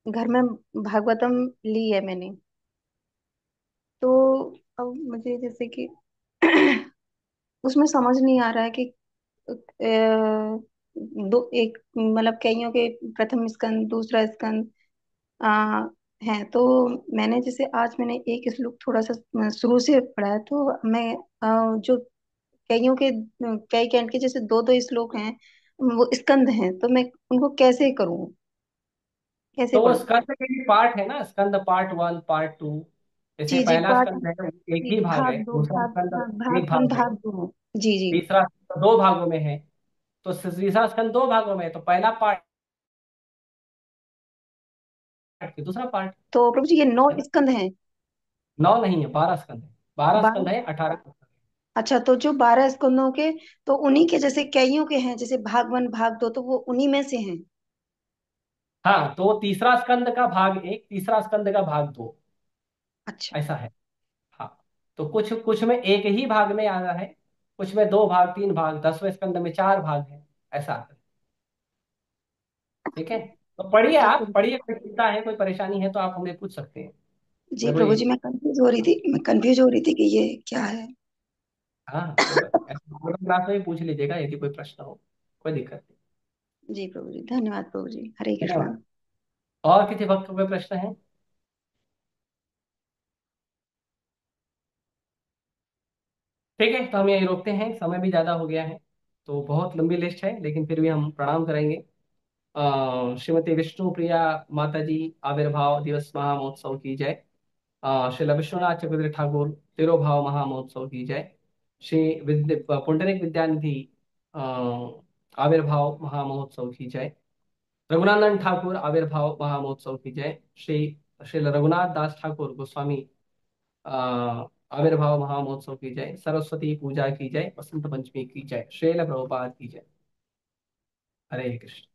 घर में भागवतम ली है मैंने, तो अब मुझे जैसे कि उसमें समझ नहीं आ रहा है कि दो एक मतलब कईयों के प्रथम स्कंद, दूसरा स्कंद आ, है। तो मैंने जैसे आज मैंने एक श्लोक थोड़ा सा शुरू से पढ़ा है, तो मैं जो कईयों के कई कैंट के जैसे दो दो श्लोक हैं, वो स्कंद हैं, तो मैं उनको कैसे करूं, कैसे तो पढूं? स्कंद के भी पार्ट है ना, स्कंद पार्ट 1 पार्ट 2। जैसे जी जी, पहला पाठ, स्कंद है वो एक जी ही भाग भाग है, दो, दूसरा भाग स्कंद भाग भाग एक वन भाग है, भाग दो। जी जी। तीसरा स्कंद दो भागों में है। तो तीसरा स्कंद दो भागों में है, तो पहला पार्ट फिर दूसरा पार्ट। तो प्रभु जी ये नौ है ना? स्कंद हैं? 9 नहीं है, 12 स्कंद है। 12 स्कंद 12? है, 18 स्कंद है। अच्छा, तो जो 12 स्कंदों के, तो उन्हीं के जैसे कईयों के हैं, जैसे भाग वन भाग दो, तो वो उन्हीं में से हैं? हाँ, तो तीसरा स्कंद का भाग एक, तीसरा स्कंद का भाग दो, अच्छा। ऐसा है। हाँ, तो कुछ कुछ में एक ही भाग में आना है, कुछ में दो भाग, तीन भाग, 10वें स्कंद में चार भाग है, ऐसा है। ठीक है, तो पढ़िए, जी आप प्रभु जी। पढ़िए, कोई चिंता है, कोई परेशानी है तो आप हमें पूछ सकते हैं। जी मैं प्रभु कोई, जी, मैं कंफ्यूज हो रही थी, मैं कंफ्यूज हो रही थी कि ये क्या है। हाँ कोई बात नहीं, ऐसे क्लास में भी पूछ लीजिएगा यदि कोई प्रश्न हो, कोई दिक्कत नहीं। जी प्रभु जी, धन्यवाद प्रभु जी, हरे कृष्णा। धन्यवाद। और किसी भक्त को कोई प्रश्न है? ठीक है, तो हम यही रोकते हैं, समय भी ज्यादा हो गया है। तो बहुत लंबी लिस्ट है, लेकिन फिर भी हम प्रणाम करेंगे। श्रीमती विष्णु प्रिया माता जी आविर्भाव दिवस महामहोत्सव की जय। श्री विश्वनाथ चक्रवर्ती ठाकुर तिरुभाव महामहोत्सव की जय। श्री पुंडरीक विद्यानिधि अ, आविर्भाव महामहोत्सव की जय। रघुनंदन ठाकुर आविर्भाव महामहोत्सव की जय। श्री श्री रघुनाथ दास ठाकुर गोस्वामी अ, आविर्भाव महामहोत्सव की जय। सरस्वती पूजा की जय। वसंत पंचमी की जय। श्रील प्रभुपाद की जय। हरे कृष्ण।